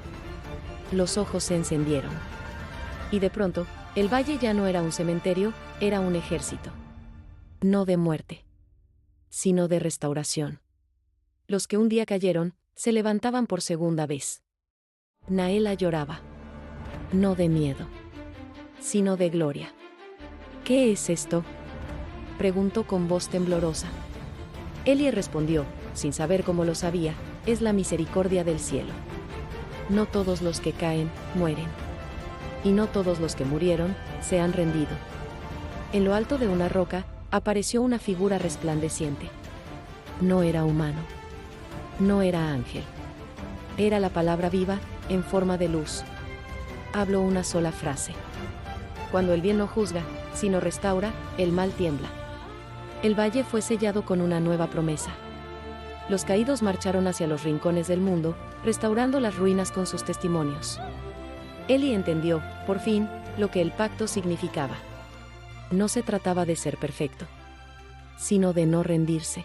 Los ojos se encendieron. Y de pronto, el valle ya no era un cementerio, era un ejército. No de muerte, sino de restauración. Los que un día cayeron, se levantaban por segunda vez. Naela lloraba. No de miedo, sino de gloria. ¿Qué es esto?, preguntó con voz temblorosa. Elie respondió, sin saber cómo lo sabía, es la misericordia del cielo. No todos los que caen, mueren. Y no todos los que murieron, se han rendido. En lo alto de una roca, apareció una figura resplandeciente. No era humano. No era ángel. Era la palabra viva, en forma de luz. Habló una sola frase. Cuando el bien no juzga, sino restaura, el mal tiembla. El valle fue sellado con una nueva promesa. Los caídos marcharon hacia los rincones del mundo, restaurando las ruinas con sus testimonios. Eli entendió, por fin, lo que el pacto significaba. No se trataba de ser perfecto, sino de no rendirse.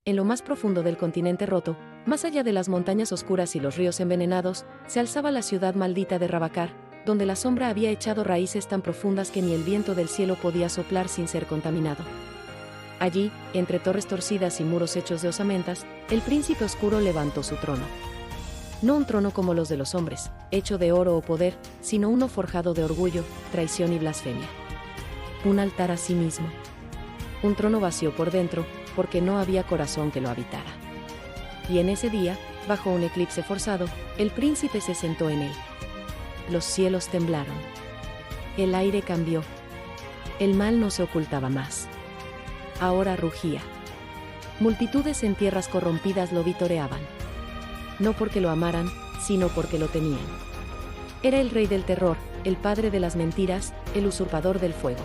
En lo más profundo del continente roto, más allá de las montañas oscuras y los ríos envenenados, se alzaba la ciudad maldita de Rabakar, donde la sombra había echado raíces tan profundas que ni el viento del cielo podía soplar sin ser contaminado. Allí, entre torres torcidas y muros hechos de osamentas, el príncipe oscuro levantó su trono. No un trono como los de los hombres, hecho de oro o poder, sino uno forjado de orgullo, traición y blasfemia. Un altar a sí mismo. Un trono vacío por dentro, porque no había corazón que lo habitara. Y en ese día, bajo un eclipse forzado, el príncipe se sentó en él. Los cielos temblaron. El aire cambió. El mal no se ocultaba más. Ahora rugía. Multitudes en tierras corrompidas lo vitoreaban. No porque lo amaran, sino porque lo temían. Era el rey del terror, el padre de las mentiras, el usurpador del fuego.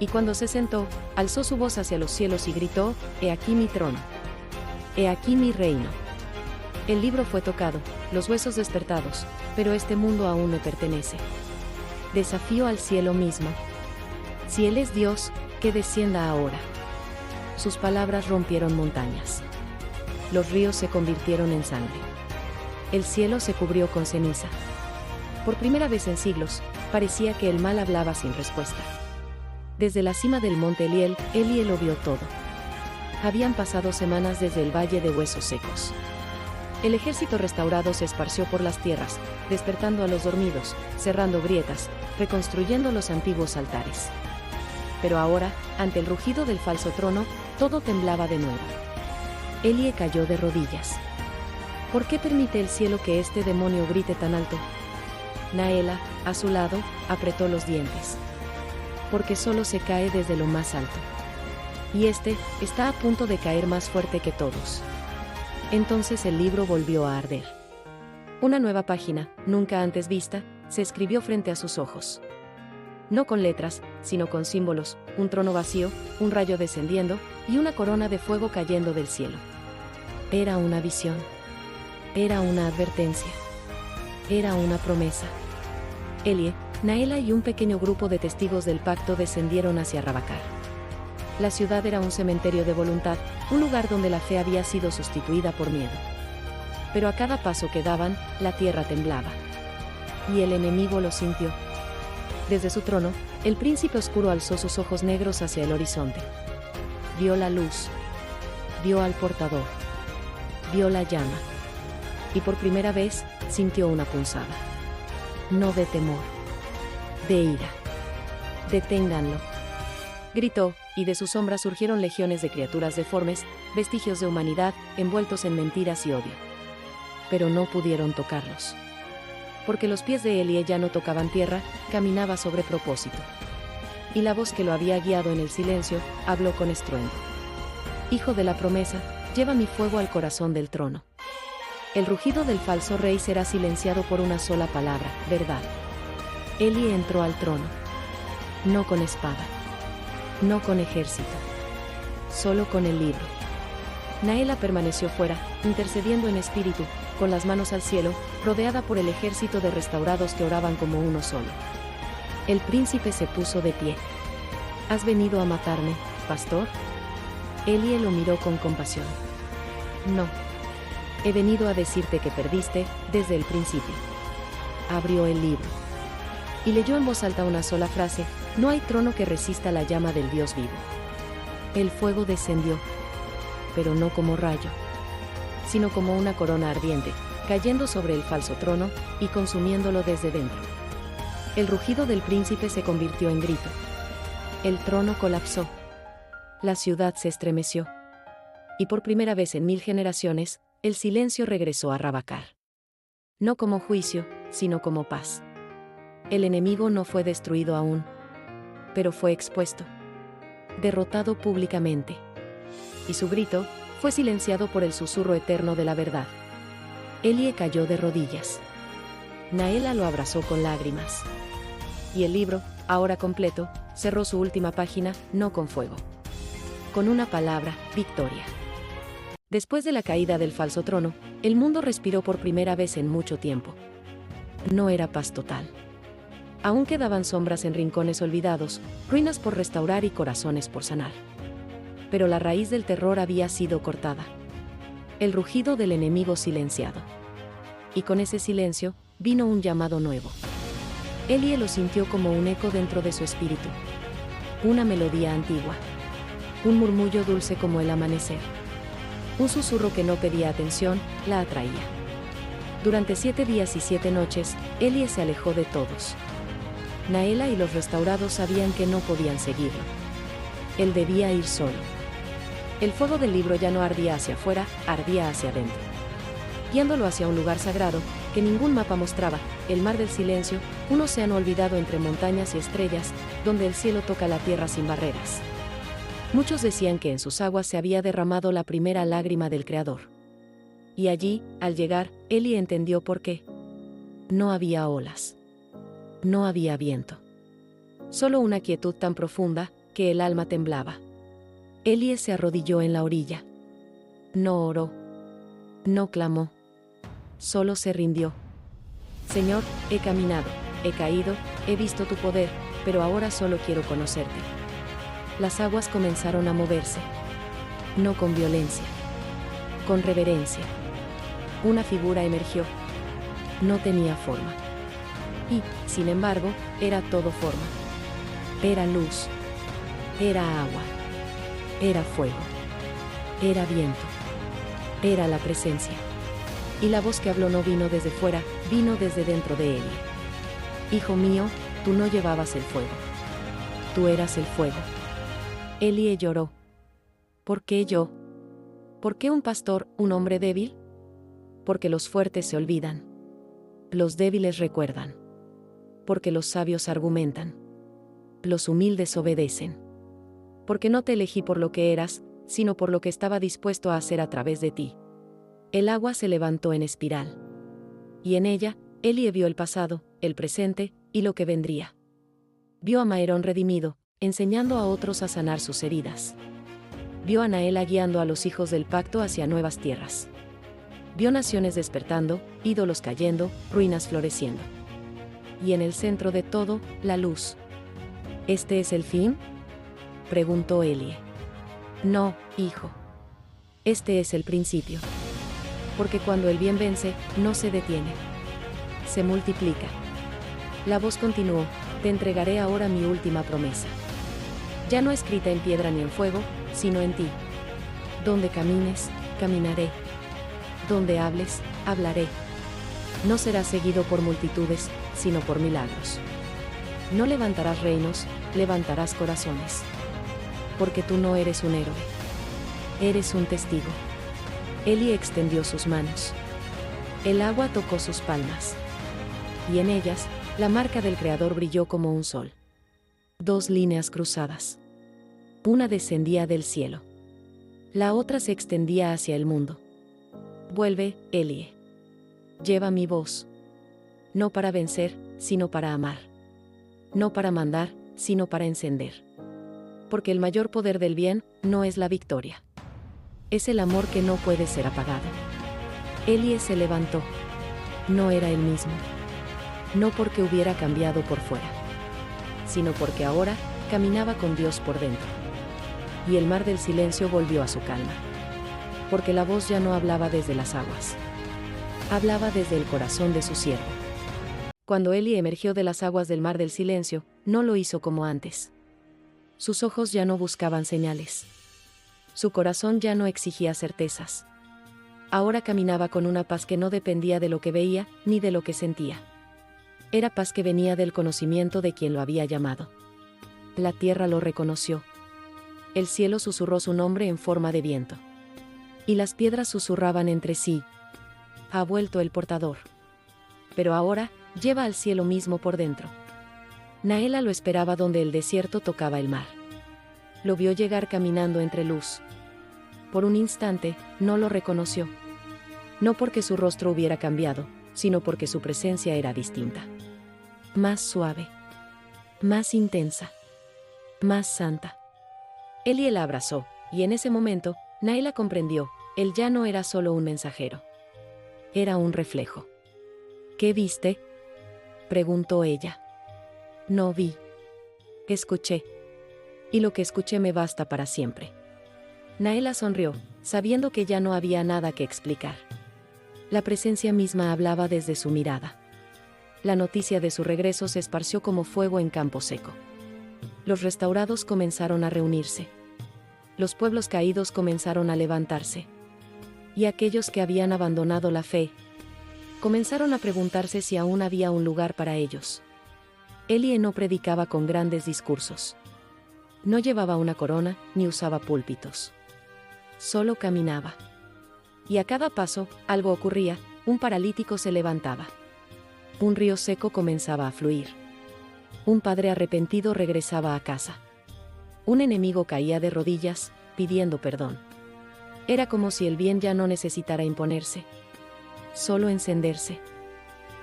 Y cuando se sentó, alzó su voz hacia los cielos y gritó, «He aquí mi trono. He aquí mi reino». El libro fue tocado, los huesos despertados, pero este mundo aún me pertenece. Desafío al cielo mismo. Si Él es Dios, que descienda ahora. Sus palabras rompieron montañas. Los ríos se convirtieron en sangre. El cielo se cubrió con ceniza. Por primera vez en siglos, parecía que el mal hablaba sin respuesta. Desde la cima del monte Eliel, Elie lo vio todo. Habían pasado semanas desde el valle de huesos secos. El ejército restaurado se esparció por las tierras, despertando a los dormidos, cerrando grietas, reconstruyendo los antiguos altares. Pero ahora, ante el rugido del falso trono, todo temblaba de nuevo. Elie cayó de rodillas. ¿Por qué permite el cielo que este demonio grite tan alto? Naela, a su lado, apretó los dientes. Porque solo se cae desde lo más alto. Y este está a punto de caer más fuerte que todos. Entonces el libro volvió a arder. Una nueva página, nunca antes vista, se escribió frente a sus ojos. No con letras, sino con símbolos, un trono vacío, un rayo descendiendo, y una corona de fuego cayendo del cielo. Era una visión. Era una advertencia. Era una promesa. Elie, Naela y un pequeño grupo de testigos del pacto descendieron hacia Rabacar. La ciudad era un cementerio de voluntad, un lugar donde la fe había sido sustituida por miedo. Pero a cada paso que daban, la tierra temblaba. Y el enemigo lo sintió. Desde su trono, el príncipe oscuro alzó sus ojos negros hacia el horizonte. Vio la luz. Vio al portador. Vio la llama. Y por primera vez, sintió una punzada. No de temor. De ira. Deténganlo. Gritó, y de sus sombras surgieron legiones de criaturas deformes, vestigios de humanidad, envueltos en mentiras y odio. Pero no pudieron tocarlos. Porque los pies de Elie ya no tocaban tierra, caminaba sobre propósito. Y la voz que lo había guiado en el silencio, habló con estruendo. Hijo de la promesa, lleva mi fuego al corazón del trono. El rugido del falso rey será silenciado por una sola palabra, verdad. Elie entró al trono. No con espada. No con ejército. Solo con el libro. Naela permaneció fuera, intercediendo en espíritu, con las manos al cielo, rodeada por el ejército de restaurados que oraban como uno solo. El príncipe se puso de pie. ¿Has venido a matarme, pastor? Elie lo miró con compasión. No. He venido a decirte que perdiste, desde el principio. Abrió el libro. Y leyó en voz alta una sola frase: no hay trono que resista la llama del Dios vivo. El fuego descendió. Pero no como rayo, sino como una corona ardiente, cayendo sobre el falso trono, y consumiéndolo desde dentro. El rugido del príncipe se convirtió en grito. El trono colapsó. La ciudad se estremeció. Y por primera vez en 1000 generaciones, el silencio regresó a Rabacar. No como juicio, sino como paz. El enemigo no fue destruido aún, pero fue expuesto. Derrotado públicamente. Y su grito fue silenciado por el susurro eterno de la verdad. Elie cayó de rodillas. Naela lo abrazó con lágrimas. Y el libro, ahora completo, cerró su última página, no con fuego. Con una palabra: victoria. Después de la caída del falso trono, el mundo respiró por primera vez en mucho tiempo. No era paz total. Aún quedaban sombras en rincones olvidados, ruinas por restaurar y corazones por sanar. Pero la raíz del terror había sido cortada. El rugido del enemigo silenciado. Y con ese silencio, vino un llamado nuevo. Elie lo sintió como un eco dentro de su espíritu. Una melodía antigua. Un murmullo dulce como el amanecer. Un susurro que no pedía atención, la atraía. Durante 7 días y 7 noches, Elie se alejó de todos. Naela y los restaurados sabían que no podían seguirlo. Él debía ir solo. El fuego del libro ya no ardía hacia afuera, ardía hacia adentro. Guiándolo hacia un lugar sagrado, que ningún mapa mostraba, el mar del silencio, un océano olvidado entre montañas y estrellas, donde el cielo toca la tierra sin barreras. Muchos decían que en sus aguas se había derramado la primera lágrima del Creador. Y allí, al llegar, Elie entendió por qué. No había olas. No había viento. Solo una quietud tan profunda, que el alma temblaba. Elie se arrodilló en la orilla. No oró. No clamó. Solo se rindió. Señor, he caminado, he caído, he visto tu poder, pero ahora solo quiero conocerte. Las aguas comenzaron a moverse. No con violencia. Con reverencia. Una figura emergió. No tenía forma. Y, sin embargo, era todo forma. Era luz. Era agua. Era fuego. Era viento. Era la presencia. Y la voz que habló no vino desde fuera, vino desde dentro de Elie. Hijo mío, tú no llevabas el fuego. Tú eras el fuego. Elie lloró. ¿Por qué yo? ¿Por qué un pastor, un hombre débil? Porque los fuertes se olvidan. Los débiles recuerdan. Porque los sabios argumentan. Los humildes obedecen. Porque no te elegí por lo que eras, sino por lo que estaba dispuesto a hacer a través de ti. El agua se levantó en espiral. Y en ella, Elie vio el pasado, el presente, y lo que vendría. Vio a Maerón redimido, enseñando a otros a sanar sus heridas. Vio a Naela guiando a los hijos del pacto hacia nuevas tierras. Vio naciones despertando, ídolos cayendo, ruinas floreciendo. Y en el centro de todo, la luz. ¿Este es el fin?, preguntó Elie. No, hijo. Este es el principio. Porque cuando el bien vence, no se detiene. Se multiplica. La voz continuó: te entregaré ahora mi última promesa. Ya no escrita en piedra ni en fuego, sino en ti. Donde camines, caminaré. Donde hables, hablaré. No serás seguido por multitudes, sino por milagros. No levantarás reinos, levantarás corazones. Porque tú no eres un héroe. Eres un testigo. Elie extendió sus manos. El agua tocó sus palmas. Y en ellas, la marca del Creador brilló como un sol. 2 líneas cruzadas. Una descendía del cielo. La otra se extendía hacia el mundo. Vuelve, Elie. Lleva mi voz. No para vencer, sino para amar. No para mandar, sino para encender. Porque el mayor poder del bien no es la victoria. Es el amor que no puede ser apagado. Elie se levantó. No era el mismo. No porque hubiera cambiado por fuera, sino porque ahora caminaba con Dios por dentro. Y el mar del silencio volvió a su calma. Porque la voz ya no hablaba desde las aguas. Hablaba desde el corazón de su siervo. Cuando Elie emergió de las aguas del mar del silencio, no lo hizo como antes. Sus ojos ya no buscaban señales. Su corazón ya no exigía certezas. Ahora caminaba con una paz que no dependía de lo que veía, ni de lo que sentía. Era paz que venía del conocimiento de quien lo había llamado. La tierra lo reconoció. El cielo susurró su nombre en forma de viento. Y las piedras susurraban entre sí: ha vuelto el portador. Pero ahora, lleva al cielo mismo por dentro. Naela lo esperaba donde el desierto tocaba el mar. Lo vio llegar caminando entre luz. Por un instante, no lo reconoció. No porque su rostro hubiera cambiado, sino porque su presencia era distinta. Más suave. Más intensa. Más santa. Elie la abrazó, y en ese momento, Naela comprendió: él ya no era solo un mensajero. Era un reflejo. ¿Qué viste?, preguntó ella. No vi. Escuché. Y lo que escuché me basta para siempre. Naela sonrió, sabiendo que ya no había nada que explicar. La presencia misma hablaba desde su mirada. La noticia de su regreso se esparció como fuego en campo seco. Los restaurados comenzaron a reunirse. Los pueblos caídos comenzaron a levantarse. Y aquellos que habían abandonado la fe comenzaron a preguntarse si aún había un lugar para ellos. Elie no predicaba con grandes discursos. No llevaba una corona, ni usaba púlpitos. Solo caminaba. Y a cada paso, algo ocurría: un paralítico se levantaba. Un río seco comenzaba a fluir. Un padre arrepentido regresaba a casa. Un enemigo caía de rodillas, pidiendo perdón. Era como si el bien ya no necesitara imponerse, solo encenderse.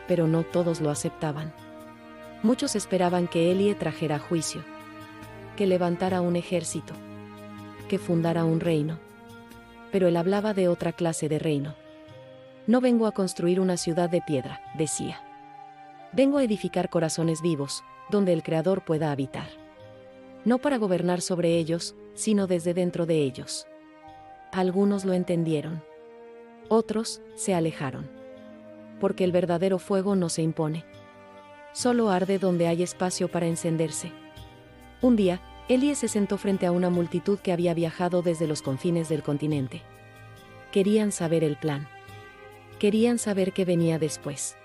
Pero no todos lo aceptaban. Muchos esperaban que Elie trajera juicio, que levantara un ejército, que fundara un reino. Pero él hablaba de otra clase de reino. No vengo a construir una ciudad de piedra, decía. Vengo a edificar corazones vivos, donde el Creador pueda habitar. No para gobernar sobre ellos, sino desde dentro de ellos. Algunos lo entendieron. Otros se alejaron. Porque el verdadero fuego no se impone. Solo arde donde hay espacio para encenderse. Un día, Elie se sentó frente a una multitud que había viajado desde los confines del continente. Querían saber el plan. Querían saber qué venía después.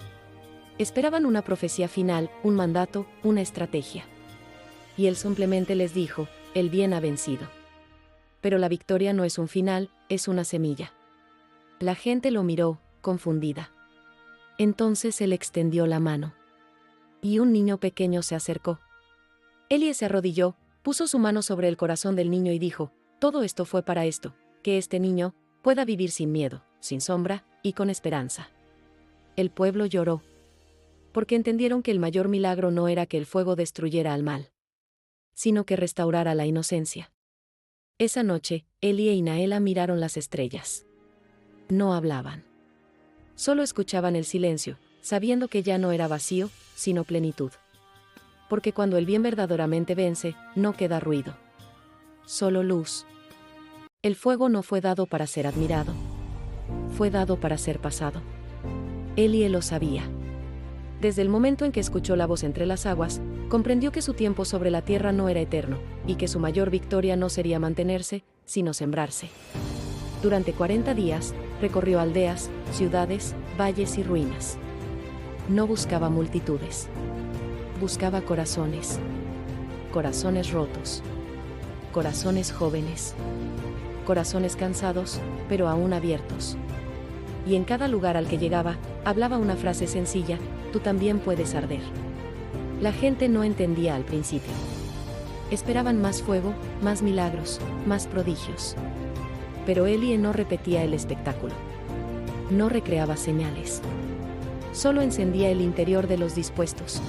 Esperaban una profecía final, un mandato, una estrategia. Y él simplemente les dijo, el bien ha vencido. Pero la victoria no es un final, es una semilla. La gente lo miró, confundida. Entonces él extendió la mano. Y un niño pequeño se acercó. Elie se arrodilló, puso su mano sobre el corazón del niño y dijo, todo esto fue para esto, que este niño pueda vivir sin miedo, sin sombra, y con esperanza. El pueblo lloró. Porque entendieron que el mayor milagro no era que el fuego destruyera al mal, sino que restaurara la inocencia. Esa noche, Elie y Naela miraron las estrellas. No hablaban. Solo escuchaban el silencio, sabiendo que ya no era vacío, sino plenitud. Porque cuando el bien verdaderamente vence, no queda ruido. Solo luz. El fuego no fue dado para ser admirado. Fue dado para ser pasado. Elie lo sabía. Desde el momento en que escuchó la voz entre las aguas, comprendió que su tiempo sobre la tierra no era eterno, y que su mayor victoria no sería mantenerse, sino sembrarse. Durante 40 días, recorrió aldeas, ciudades, valles y ruinas. No buscaba multitudes. Buscaba corazones. Corazones rotos. Corazones jóvenes. Corazones cansados, pero aún abiertos. Y en cada lugar al que llegaba, hablaba una frase sencilla, tú también puedes arder. La gente no entendía al principio. Esperaban más fuego, más milagros, más prodigios. Pero Elie no repetía el espectáculo. No recreaba señales. Solo encendía el interior de los dispuestos.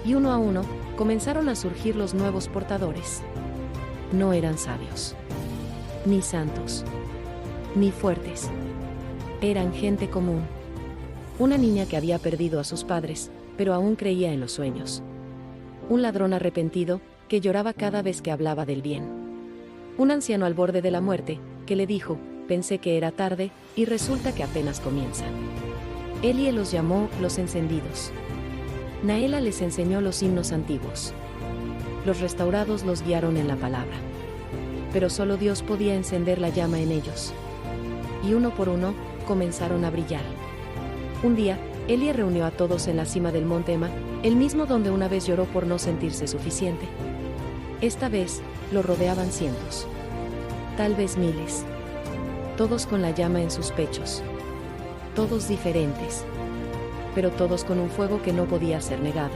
Y uno a uno, comenzaron a surgir los nuevos portadores. No eran sabios. Ni santos. Ni fuertes. Eran gente común. Una niña que había perdido a sus padres, pero aún creía en los sueños. Un ladrón arrepentido, que lloraba cada vez que hablaba del bien. Un anciano al borde de la muerte, que le dijo, pensé que era tarde, y resulta que apenas comienza. Elie los llamó los encendidos. Naela les enseñó los himnos antiguos. Los restaurados los guiaron en la palabra. Pero solo Dios podía encender la llama en ellos. Y uno por uno, comenzaron a brillar. Un día, Elie reunió a todos en la cima del monte Ema, el mismo donde una vez lloró por no sentirse suficiente. Esta vez, lo rodeaban cientos. Tal vez miles. Todos con la llama en sus pechos. Todos diferentes. Pero todos con un fuego que no podía ser negado.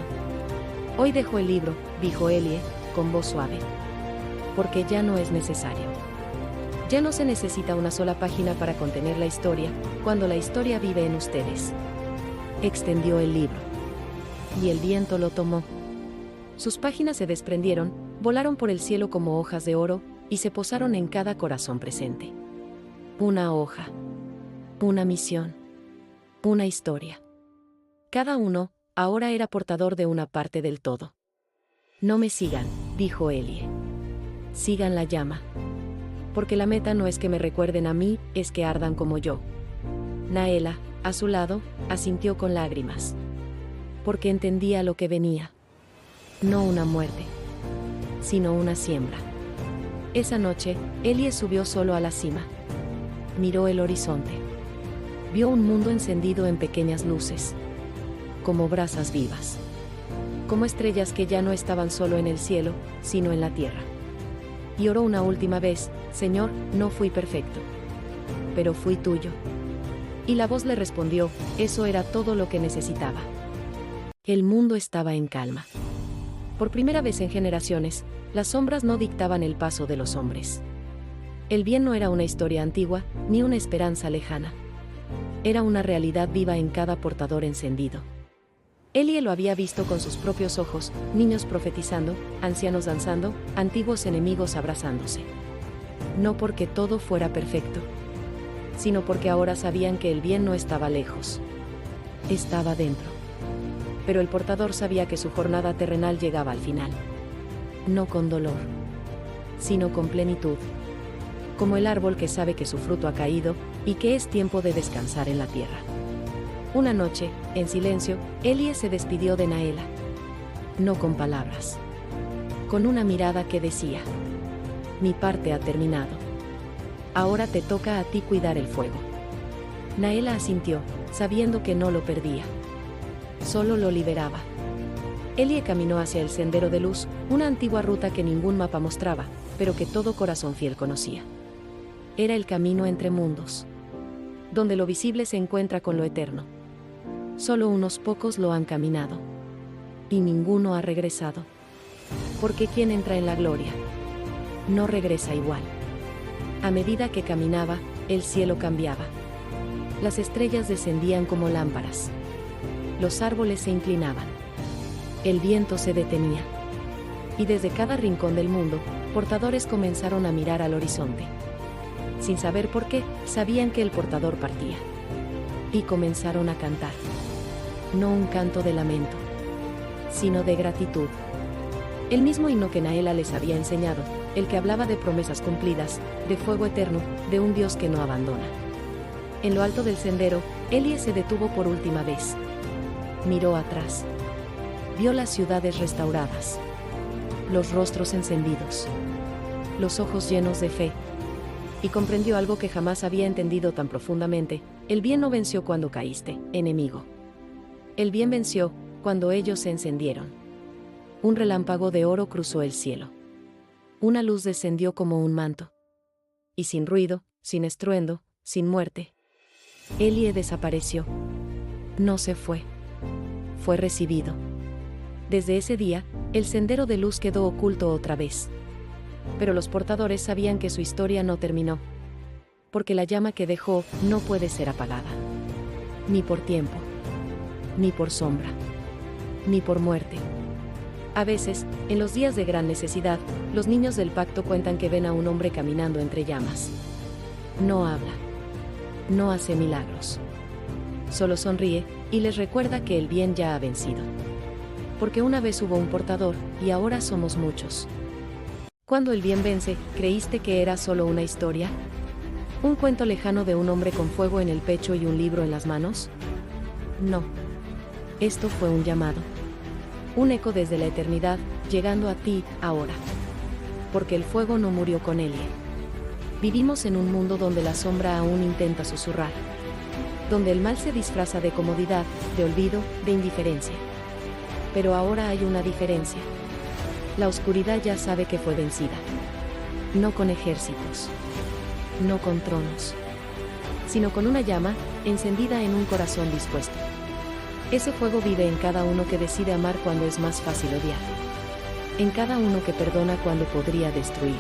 Hoy dejo el libro, dijo Elie, con voz suave. Porque ya no es necesario. Ya no se necesita una sola página para contener la historia, cuando la historia vive en ustedes. Extendió el libro. Y el viento lo tomó. Sus páginas se desprendieron, volaron por el cielo como hojas de oro, y se posaron en cada corazón presente. Una hoja. Una misión. Una historia. Cada uno, ahora era portador de una parte del todo. No me sigan, dijo Elie. Sigan la llama. Porque la meta no es que me recuerden a mí, es que ardan como yo. Naela, a su lado, asintió con lágrimas. Porque entendía lo que venía. No una muerte, sino una siembra. Esa noche, Elie subió solo a la cima. Miró el horizonte. Vio un mundo encendido en pequeñas luces. Como brasas vivas. Como estrellas que ya no estaban solo en el cielo, sino en la tierra. Y oró una última vez, Señor, no fui perfecto. Pero fui tuyo. Y la voz le respondió, eso era todo lo que necesitaba. El mundo estaba en calma. Por primera vez en generaciones, las sombras no dictaban el paso de los hombres. El bien no era una historia antigua, ni una esperanza lejana. Era una realidad viva en cada portador encendido. Elie lo había visto con sus propios ojos, niños profetizando, ancianos danzando, antiguos enemigos abrazándose. No porque todo fuera perfecto, sino porque ahora sabían que el bien no estaba lejos. Estaba dentro. pero el portador sabía que su jornada terrenal llegaba al final. No con dolor, sino con plenitud. Como el árbol que sabe que su fruto ha caído y que es tiempo de descansar en la tierra. Una noche, en silencio, Elie se despidió de Naela. No con palabras. Con una mirada que decía: mi parte ha terminado. Ahora te toca a ti cuidar el fuego. Naela asintió, sabiendo que no lo perdía. Solo lo liberaba. Elie caminó hacia el sendero de luz, una antigua ruta que ningún mapa mostraba, pero que todo corazón fiel conocía. Era el camino entre mundos, donde lo visible se encuentra con lo eterno. Solo unos pocos lo han caminado, y ninguno ha regresado. Porque quien entra en la gloria no regresa igual. A medida que caminaba, el cielo cambiaba. Las estrellas descendían como lámparas. Los árboles se inclinaban. El viento se detenía. Y desde cada rincón del mundo, portadores comenzaron a mirar al horizonte. Sin saber por qué, sabían que el portador partía. Y comenzaron a cantar. No un canto de lamento, sino de gratitud. El mismo himno que Naela les había enseñado, el que hablaba de promesas cumplidas, de fuego eterno, de un Dios que no abandona. En lo alto del sendero, Elie se detuvo por última vez. Miró atrás. Vio las ciudades restauradas, los rostros encendidos, los ojos llenos de fe. Y comprendió algo que jamás había entendido tan profundamente: el bien no venció cuando caíste, enemigo. El bien venció cuando ellos se encendieron. Un relámpago de oro cruzó el cielo. Una luz descendió como un manto. Y sin ruido, sin estruendo, sin muerte, Elie desapareció. No se fue. Fue recibido. Desde ese día, el sendero de luz quedó oculto otra vez. Pero los portadores sabían que su historia no terminó. Porque la llama que dejó no puede ser apagada. Ni por tiempo. Ni por sombra. Ni por muerte. A veces, en los días de gran necesidad, los niños del pacto cuentan que ven a un hombre caminando entre llamas. No habla. No hace milagros. Solo sonríe y les recuerda que el bien ya ha vencido. Porque una vez hubo un portador y ahora somos muchos. Cuando el bien vence, ¿creíste que era solo una historia? ¿Un cuento lejano de un hombre con fuego en el pecho y un libro en las manos? No. Esto fue un llamado. Un eco desde la eternidad, llegando a ti, ahora. Porque el fuego no murió con Elie. Vivimos en un mundo donde la sombra aún intenta susurrar. Donde el mal se disfraza de comodidad, de olvido, de indiferencia. Pero ahora hay una diferencia. La oscuridad ya sabe que fue vencida. No con ejércitos. No con tronos. Sino con una llama, encendida en un corazón dispuesto. Ese fuego vive en cada uno que decide amar cuando es más fácil odiar. En cada uno que perdona cuando podría destruir.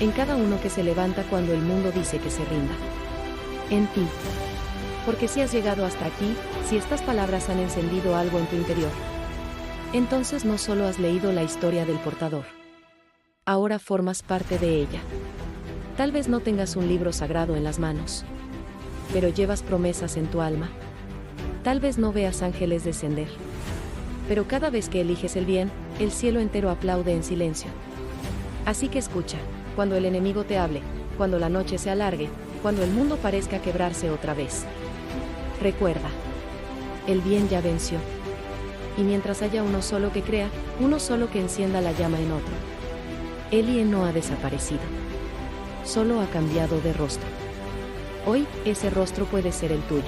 En cada uno que se levanta cuando el mundo dice que se rinda. En ti. Porque si has llegado hasta aquí, si estas palabras han encendido algo en tu interior, entonces no solo has leído la historia del portador. Ahora formas parte de ella. Tal vez no tengas un libro sagrado en las manos, pero llevas promesas en tu alma. Tal vez no veas ángeles descender, pero cada vez que eliges el bien, el cielo entero aplaude en silencio. Así que escucha, cuando el enemigo te hable, cuando la noche se alargue, cuando el mundo parezca quebrarse otra vez. Recuerda, el bien ya venció. Y mientras haya uno solo que crea, uno solo que encienda la llama en otro. Elie no ha desaparecido. Solo ha cambiado de rostro. Hoy, ese rostro puede ser el tuyo.